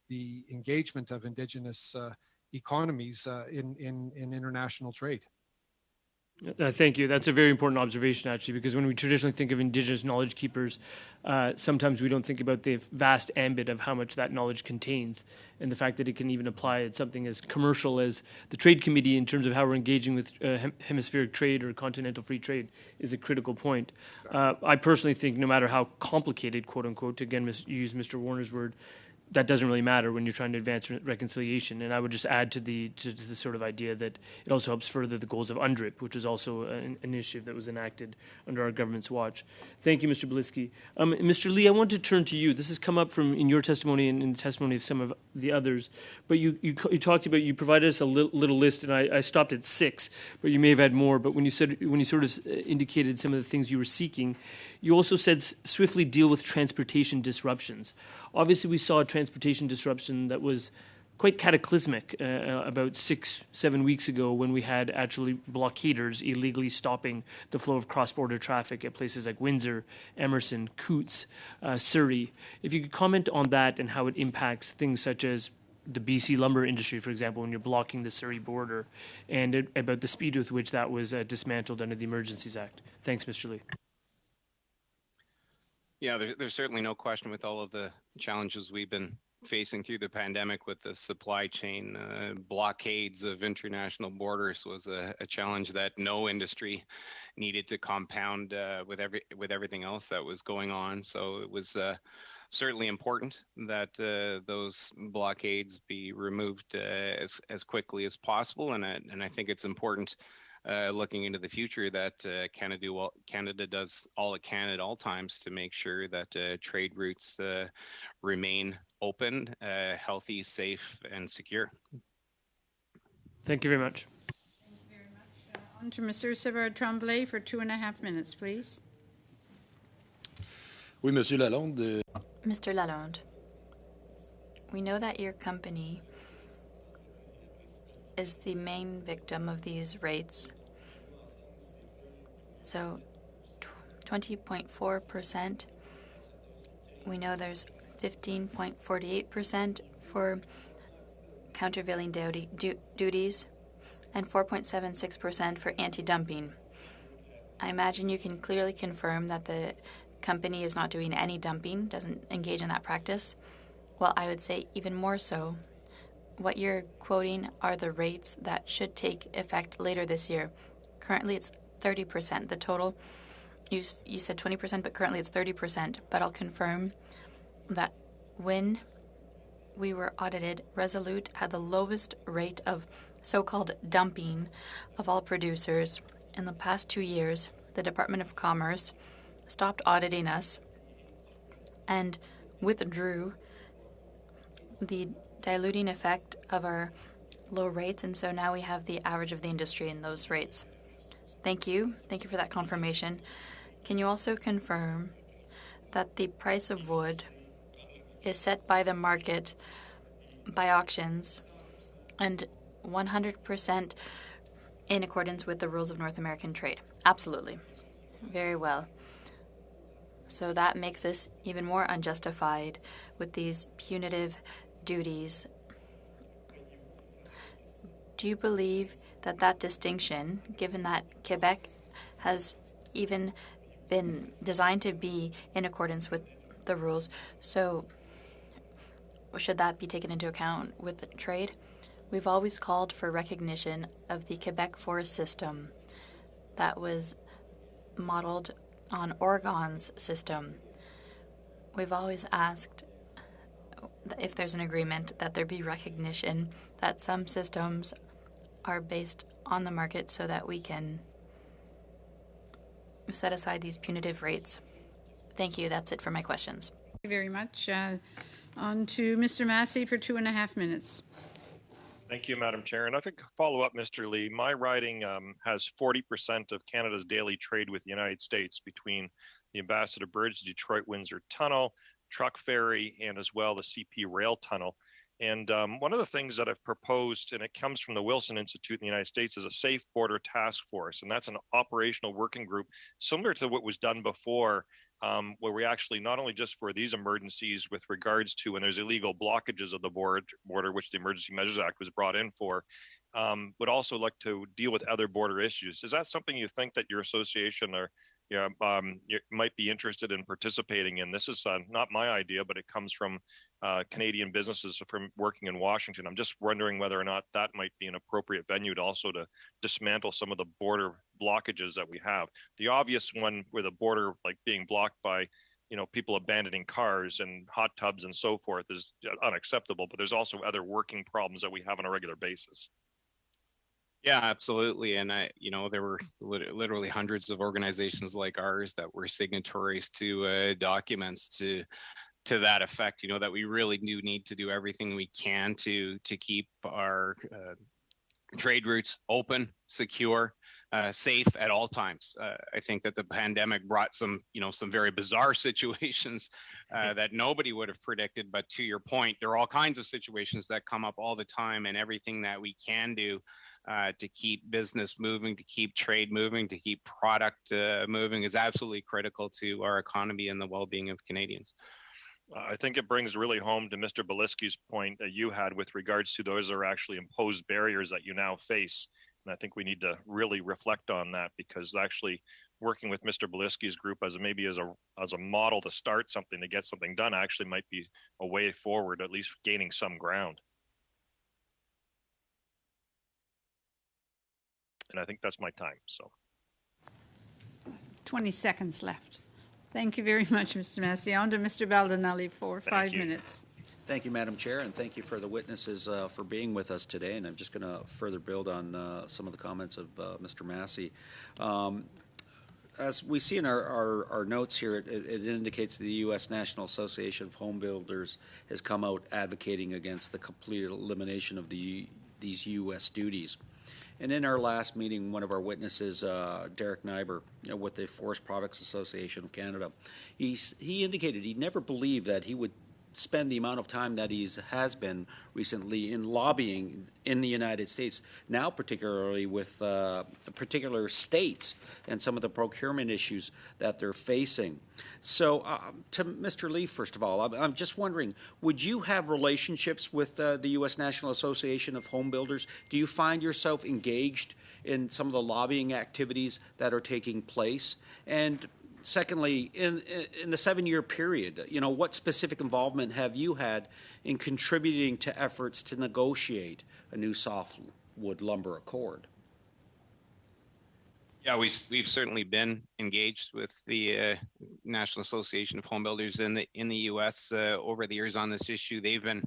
the engagement of Indigenous economies in international trade. Thank you. That's a very important observation, actually, because when we traditionally think of Indigenous knowledge keepers, sometimes we don't think about the vast ambit of how much that knowledge contains, and the fact that it can even apply at something as commercial as the Trade Committee in terms of how we're engaging with hemispheric trade or continental free trade is a critical point. I personally think no matter how complicated, quote unquote, to again use Mr. Warner's word, that doesn't really matter when you're trying to advance reconciliation. And I would just add to the sort of idea that it also helps further the goals of UNDRIP, which is also an initiative that was enacted under our government's watch. Thank you, Mr. Beliski. Mr. Lee, I want to turn to you. This has come up from in your testimony and in the testimony of some of the others. But you talked about, you provided us a little list, and I stopped at 6, but you may have had more. But when you sort of indicated some of the things you were seeking, you also said swiftly deal with transportation disruptions. Obviously, we saw a transportation disruption that was quite cataclysmic about 6-7 weeks ago when we had actually blockaders illegally stopping the flow of cross-border traffic at places like Windsor, Emerson, Coutts, Surrey. If you could comment on that and how it impacts things such as the BC lumber industry, for example, when you're blocking the Surrey border, and about the speed with which that was dismantled under the Emergencies Act. Thanks, Mr. Lee. Yeah, there's certainly no question with all of the challenges we've been facing through the pandemic with the supply chain blockades of international borders was a challenge that no industry needed to compound with everything else that was going on. So it was certainly important that those blockades be removed as quickly as possible, and I think it's important. Looking into the future, that Canada does all it can at all times to make sure that trade routes remain open, healthy, safe, and secure. Thank you very much. Thank you very much. On to Mr. Savard-Tremblay for 2.5 minutes, please. Oui, Monsieur Lalonde. Mr. Lalonde, we know that your company is the main victim of these rates. So 20.4%. We know there's 15.48% for countervailing duties and 4.76% for anti-dumping. I imagine you can clearly confirm that the company is not doing any dumping, doesn't engage in that practice. Well, I would say even more so. What you're quoting are the rates that should take effect later this year. Currently, it's 30%. The total, you said 20%, but currently it's 30%. But I'll confirm that when we were audited, Resolute had the lowest rate of so-called dumping of all producers. In the past 2 years, the Department of Commerce stopped auditing us and withdrew the diluting effect of our low rates, and so now we have the average of the industry in those rates. Thank you. Thank you for that confirmation. Can you also confirm that the price of wood is set by the market, by auctions, and 100% in accordance with the rules of North American trade? Absolutely. Very well. So that makes this even more unjustified with these punitive duties. Do you believe that that distinction, given that Quebec has even been designed to be in accordance with the rules, so should that be taken into account with the trade? We've always called for recognition of the Quebec forest system that was modeled on Oregon's system. We've always asked if there's an agreement that there be recognition that some systems are based on the market so that we can set aside these punitive rates. Thank you. That's it for my questions. Thank you very much. On to Mr. Massey for 2.5 minutes. Thank you, Madam Chair. And I think follow up, Mr. Lee, my riding has 40% of Canada's daily trade with the United States between the Ambassador Bridge, Detroit-Windsor Tunnel, truck ferry, and as well the CP rail tunnel. And one of the things that I've proposed, and it comes from the Wilson Institute in the United States, is a Safe Border Task Force. And that's an operational working group similar to what was done before, where we actually not only just for these emergencies with regards to when there's illegal blockages of the border, which the Emergency Measures Act was brought in for, would also like to deal with other border issues. Is that something you think that your association or you might be interested in participating in? This is not my idea, but it comes from Canadian businesses from working in Washington. I'm just wondering whether or not that might be an appropriate venue to also to dismantle some of the border blockages that we have. The obvious one with a border like being blocked by people abandoning cars and hot tubs and so forth is unacceptable, but there's also other working problems that we have on a regular basis. Yeah, absolutely. And there were literally hundreds of organizations like ours that were signatories to documents to that effect. That we really do need to do everything we can to keep our trade routes open, secure, safe at all times. I think that the pandemic brought some very bizarre situations that nobody would have predicted. But to your point, there are all kinds of situations that come up all the time, and everything that we can do to keep business moving, to keep trade moving, to keep product moving is absolutely critical to our economy and the well-being of Canadians. I think it brings really home to Mr. Beliski's point that you had with regards to those are actually imposed barriers that you now face. And I think we need to really reflect on that, because actually working with Mr. Beliski's group as a model to start something, to get something done, actually might be a way forward, at least gaining some ground. And I think that's my time. So 20 seconds left. Thank you very much, Mr. Massey. On to Mr. Baldinelli for 5 minutes. Thank you, Madam Chair, and thank you for the witnesses for being with us today. And I'm just going to further build on some of the comments of Mr. Massey. As we see in our notes here, it indicates the U.S. National Association of Home Builders has come out advocating against the complete elimination of these U.S. duties. And in our last meeting, one of our witnesses, Derek Nyber, with the Forest Products Association of Canada, he indicated he never believed that he would spend the amount of time that he has been recently in lobbying in the United States, now particularly with particular states and some of the procurement issues that they're facing. So to Mr. Lee, first of all, I'm just wondering, would you have relationships with the U.S. National Association of Home Builders? Do you find yourself engaged in some of the lobbying activities that are taking place? And secondly, in the 7-year period, what specific involvement have you had in contributing to efforts to negotiate a new softwood lumber accord? Yeah, we've certainly been engaged with the National Association of Home Builders in the U.S. Over the years on this issue. They've been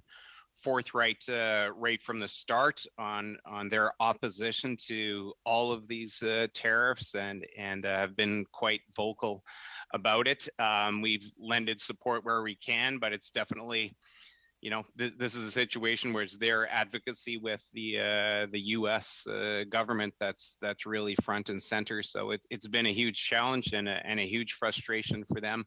forthright right from the start on their opposition to all of these tariffs, and have been quite vocal about it. We've lended support where we can, but it's definitely, this is a situation where it's their advocacy with the U.S. government that's really front and center. So it's been a huge challenge and a huge frustration for them.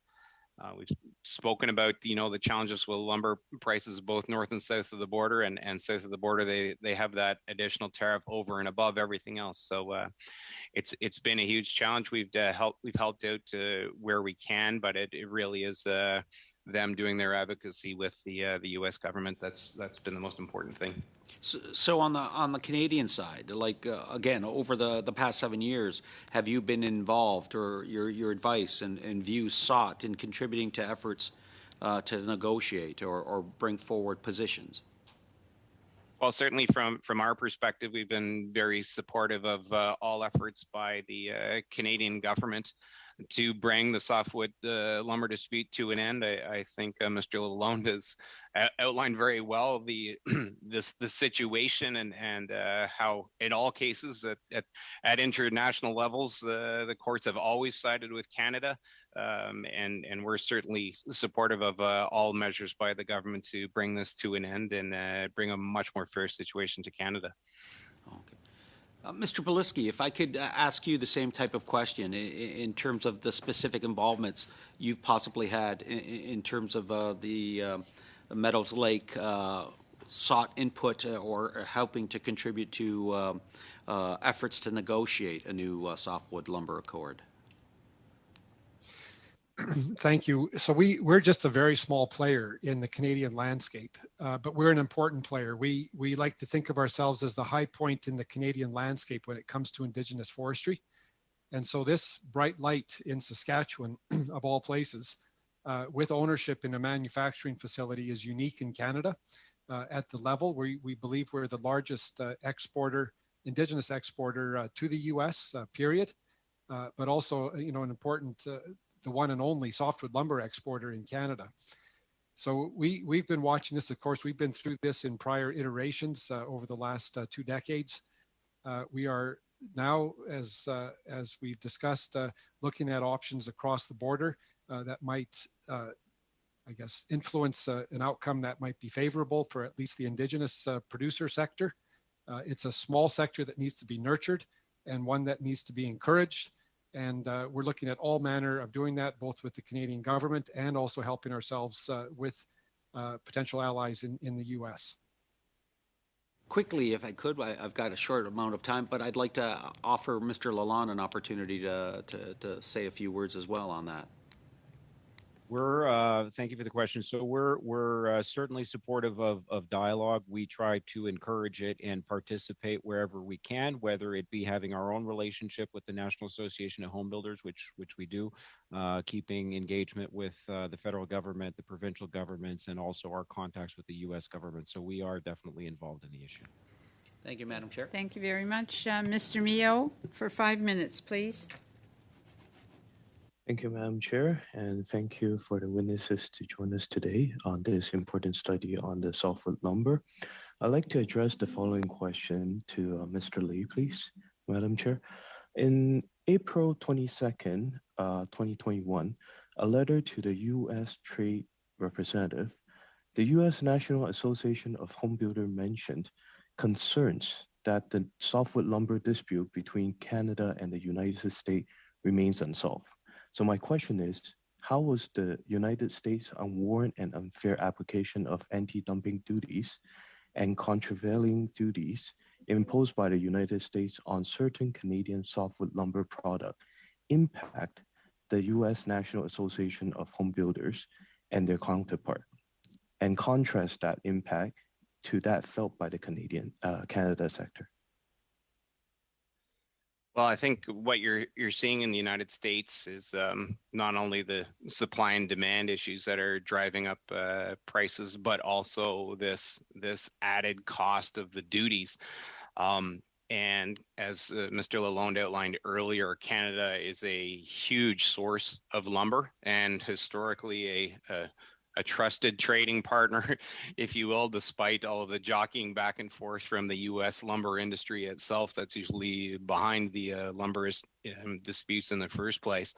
We've spoken about, the challenges with lumber prices both north and south of the border, and south of the border, they have that additional tariff over and above everything else. So it's been a huge challenge. We've helped out where we can, but it really is them doing their advocacy with the U.S. government. That's been the most important thing. So on the Canadian side, again, over the past 7 years, have you been involved, or your advice and views sought in contributing to efforts to negotiate or bring forward positions? Well, certainly from our perspective, we've been very supportive of all efforts by the Canadian government to bring the softwood lumber dispute to an end. I think Mr. Lalonde has outlined very well the situation and how in all cases at international levels the courts have always sided with Canada, and we're certainly supportive of all measures by the government to bring this to an end and bring a much more fair situation to Canada. Okay. Mr. Beliski, if I could ask you the same type of question in terms of the specific involvements you've possibly had in terms of the Meadows Lake sought input or helping to contribute to efforts to negotiate a new softwood lumber accord? Thank you. So we're just a very small player in the Canadian landscape, but we're an important player. We like to think of ourselves as the high point in the Canadian landscape when it comes to Indigenous forestry. And so this bright light in Saskatchewan, of all places, with ownership in a manufacturing facility is unique in Canada at the level where we believe we're the largest exporter, Indigenous exporter to the US, period. But also, an important, the one and only softwood lumber exporter in Canada. So we've been watching this. Of course, we've been through this in prior iterations over the last 2 decades. We are now, as we've discussed, looking at options across the border that might, influence an outcome that might be favorable for at least the Indigenous producer sector. It's a small sector that needs to be nurtured and one that needs to be encouraged. And we're looking at all manner of doing that, both with the Canadian government and also helping ourselves with potential allies in the U.S. Quickly, if I could, I've got a short amount of time, but I'd like to offer Mr. Lalonde an opportunity to say a few words as well on that. Thank you for the question. So we're certainly supportive of dialogue. We try to encourage it and participate wherever we can, whether it be having our own relationship with the National Association of Home Builders, which we do, keeping engagement with the federal government, the provincial governments, and also our contacts with the U.S. government. So we are definitely involved in the issue. Thank you, Madam Chair. Thank you very much. Mr. Mio, for 5 minutes, please. Thank you, Madam Chair, and thank you for the witnesses to join us today on this important study on the softwood lumber. I'd like to address the following question to Mr. Lee, please, Madam Chair. In April 22nd, 2021, a letter to the U.S. Trade Representative, the U.S. National Association of Home Builders mentioned concerns that the softwood lumber dispute between Canada and the United States remains unsolved. So my question is, how was the United States' unwarranted and unfair application of anti-dumping duties and countervailing duties imposed by the United States on certain Canadian softwood lumber products impact the U.S. National Association of Home Builders and their counterpart, and contrast that impact to that felt by the Canada sector? Well, I think what you're seeing in the United States is not only the supply and demand issues that are driving up prices, but also this added cost of the duties. And as Mr. Lalonde outlined earlier, Canada is a huge source of lumber and historically a trusted trading partner, if you will, despite all of the jockeying back and forth from the U.S. lumber industry itself. That's usually behind the lumber disputes in the first place.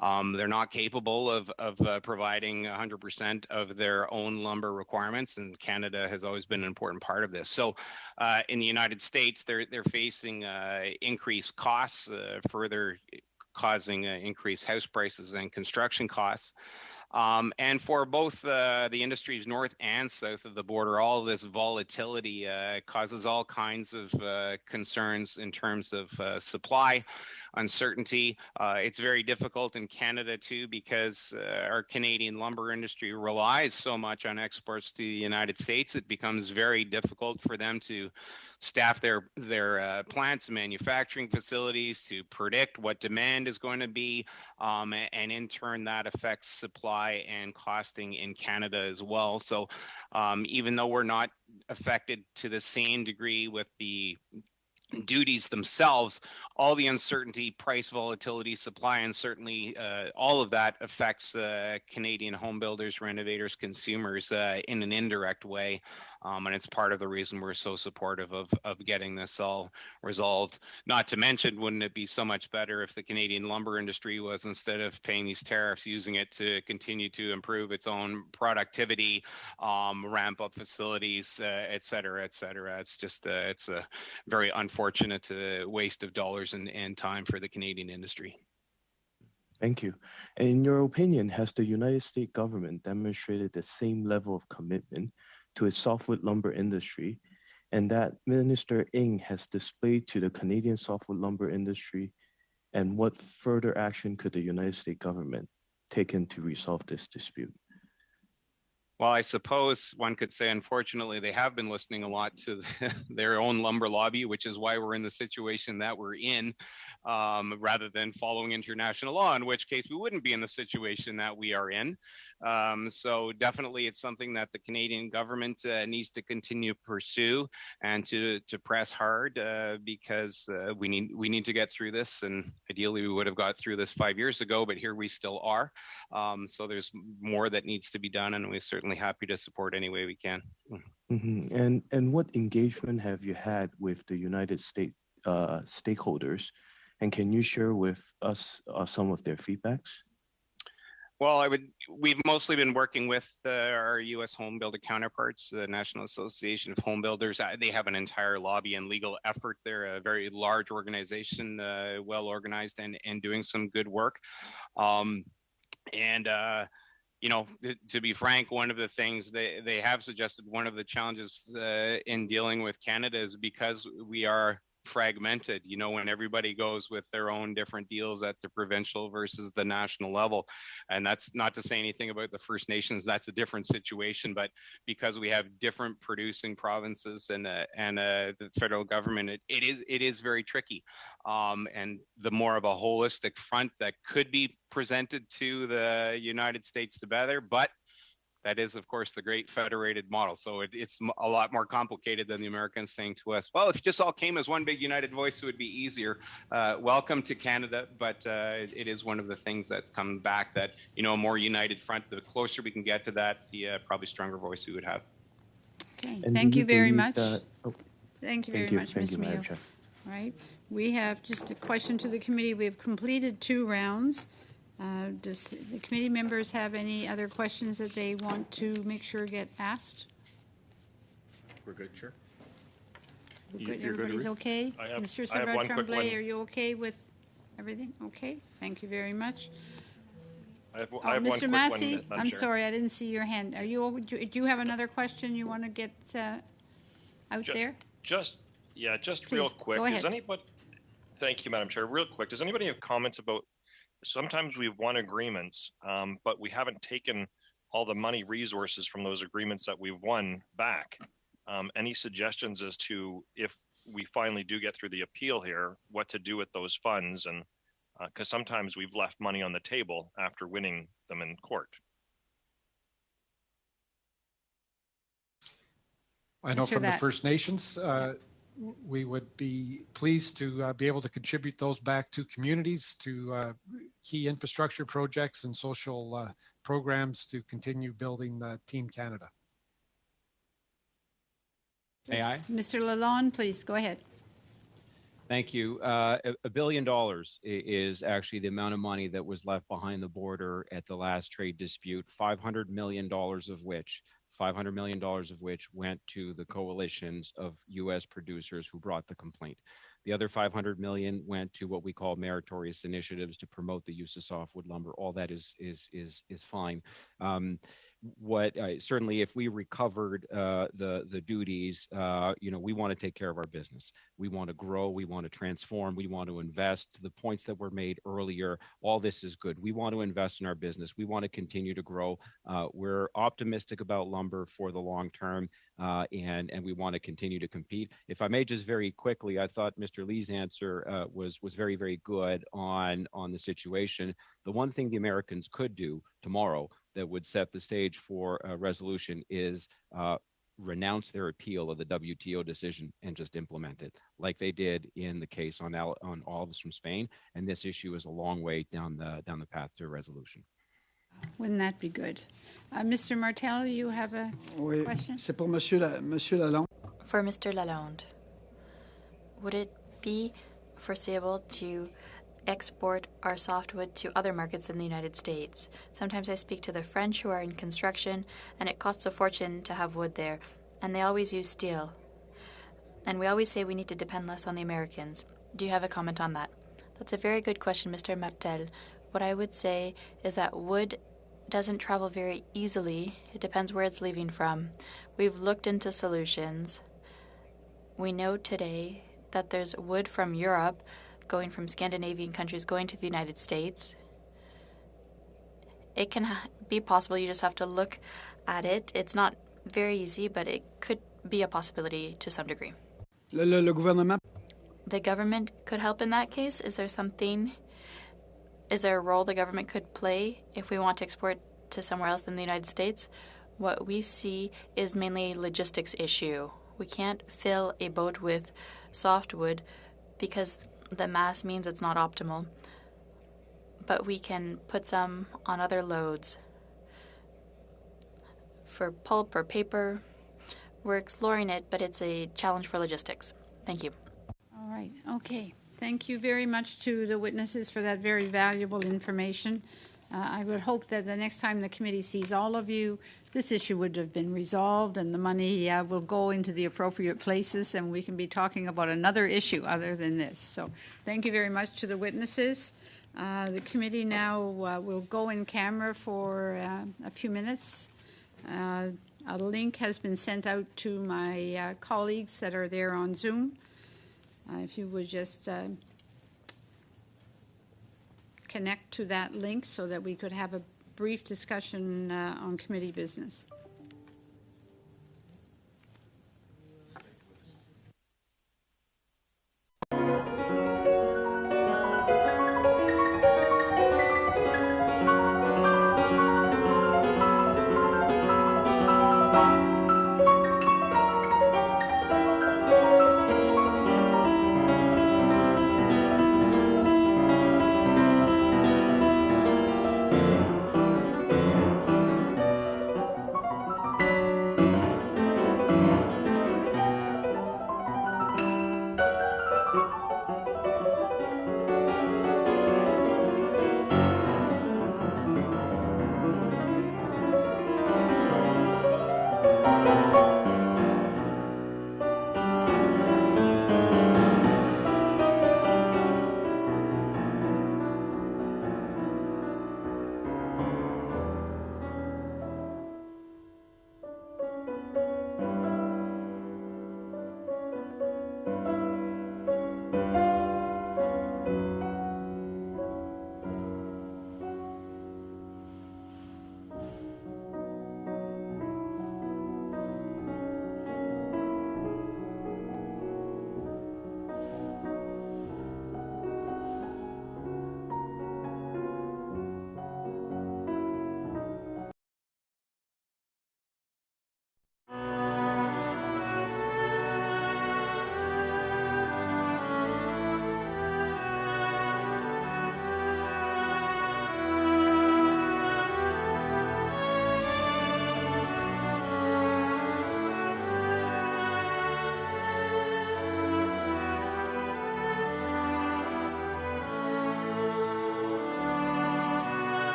They're not capable of providing 100% of their own lumber requirements, and Canada has always been an important part of this. So in the United States, they're facing increased costs, further causing increased house prices and construction costs. And for both the industries north and south of the border, all of this volatility causes all kinds of concerns in terms of supply, uncertainty. It's very difficult in Canada too, because our Canadian lumber industry relies so much on exports to the United States. It becomes very difficult for them to staff their plants and manufacturing facilities to predict what demand is going to be, and in turn that affects supply and costing in Canada as well. So even though we're not affected to the same degree with the duties themselves, all the uncertainty, price volatility, supply uncertainty, all of that affects Canadian home builders, renovators, consumers in an indirect way. And it's part of the reason we're so supportive of getting this all resolved. Not to mention, wouldn't it be so much better if the Canadian lumber industry was, instead of paying these tariffs, using it to continue to improve its own productivity, ramp up facilities, et cetera, et cetera. It's just, it's a very unfortunate waste of dollars and time for the Canadian industry. Thank you. In your opinion, has the United States government demonstrated the same level of commitment to its softwood lumber industry, and that Minister Ng has displayed to the Canadian softwood lumber industry, and what further action could the United States government take to resolve this dispute? Well, I suppose one could say, unfortunately, they have been listening a lot to their own lumber lobby, which is why we're in the situation that we're in, rather than following international law, in which case we wouldn't be in the situation that we are in. So definitely it's something that the Canadian government needs to continue to pursue and to press hard, because we need to get through this. And ideally we would have got through this 5 years ago, but here we still are. So there's more that needs to be done, and we're certainly happy to support any way we can. Mm-hmm. And what engagement have you had with the United States stakeholders, and can you share with us some of their feedbacks? Well, we've mostly been working with our U.S. home builder counterparts, the National Association of Home Builders. They have an entire lobby and legal effort. They're a very large organization, well organized and doing some good work. You know, to be frank, one of the things they have suggested, one of the challenges in dealing with Canada is because we are fragmented, you know, when everybody goes with their own different deals at the provincial versus the national level. And that's not to say anything about the First Nations, that's a different situation, but because we have different producing provinces and the federal government, it is very tricky. And the more of a holistic front that could be presented to the United States, the better, but that is, of course, the great federated model. So it's a lot more complicated than the Americans saying to us, well, if you just all came as one big united voice, it would be easier. Welcome to Canada, but it is one of the things that's come back that, you know, a more united front, the closer we can get to that, the probably stronger voice we would have. Okay, And thank you very much. That, Thank you very much, Mr. Mio. All right, we have just a question to the committee. We have completed 2 rounds. Does the committee members have any other questions that they want to make sure get asked? We're good, Chair. We're good. Everybody's okay? Mr. Tremblay, are you okay with everything? Okay, thank you very much. I have Mr. one quick Massey, one, I'm Chair. sorry, I didn't see your hand. Do you have another question you want to get out there? Just Please, real quick. go ahead. Thank you, Madam Chair. Real quick, does anybody have comments about, sometimes we've won agreements, but we haven't taken all the money resources from those agreements that we've won back. Any suggestions as to, if we finally do get through the appeal here, what to do with those funds? And because sometimes we've left money on the table after winning them in court. I know from the First Nations, we would be pleased to be able to contribute those back to communities, to key infrastructure projects and social programs to continue building Team Canada. May I? Mr. Lalonde, please, go ahead. Thank you. $1 billion is actually the amount of money that was left behind the border at the last trade dispute, $500 million of which went to the coalitions of U.S. producers who brought the complaint. The other $500 million went to what we call meritorious initiatives to promote the use of softwood lumber. All that is fine. Certainly, if we recovered the duties, we want to take care of our business. We want to grow. We want to transform. We want to invest. To the points that were made earlier, all this is good. We want to invest in our business. We want to continue to grow. We're optimistic about lumber for the long term, and we want to continue to compete. If I may, just very quickly, I thought Mr. Lee's answer was very, very good on the situation. The one thing the Americans could do tomorrow that would set the stage for a resolution is renounce their appeal of the WTO decision and just implement it, like they did in the case on olives from Spain. And this issue is a long way down the path to a resolution. Wouldn't that be good? Mr. Martel, you have a question? C'est pour Monsieur Lalonde. For Mr. Lalonde, would it be foreseeable to export our softwood to other markets in the United States? Sometimes I speak to the French who are in construction, and it costs a fortune to have wood there, and they always use steel. And we always say we need to depend less on the Americans. Do you have a comment on that? That's a very good question, Mr. Martel. What I would say is that wood doesn't travel very easily. It depends where it's leaving from. We've looked into solutions. We know today that there's wood from Europe going from Scandinavian countries going to the United States. It can be possible. You just have to look at it. It's not very easy, but it could be a possibility to some degree. Le gouvernement. The government could help in that case. Is there a role the government could play if we want to export to somewhere else than the United States? What we see is mainly a logistics issue. We can't fill a boat with softwood because the mass means it's not optimal. But we can put some on other loads. For pulp or paper, we're exploring it, but it's a challenge for logistics. Thank you. All right, okay. Thank you very much to the witnesses for that very valuable information. I would hope that the next time the committee sees all of you, this issue would have been resolved and the money will go into the appropriate places and we can be talking about another issue other than this. So thank you very much to the witnesses. The committee now will go in camera for a few minutes. A link has been sent out to my colleagues that are there on Zoom. If you would just connect to that link so that we could have a brief discussion on committee business.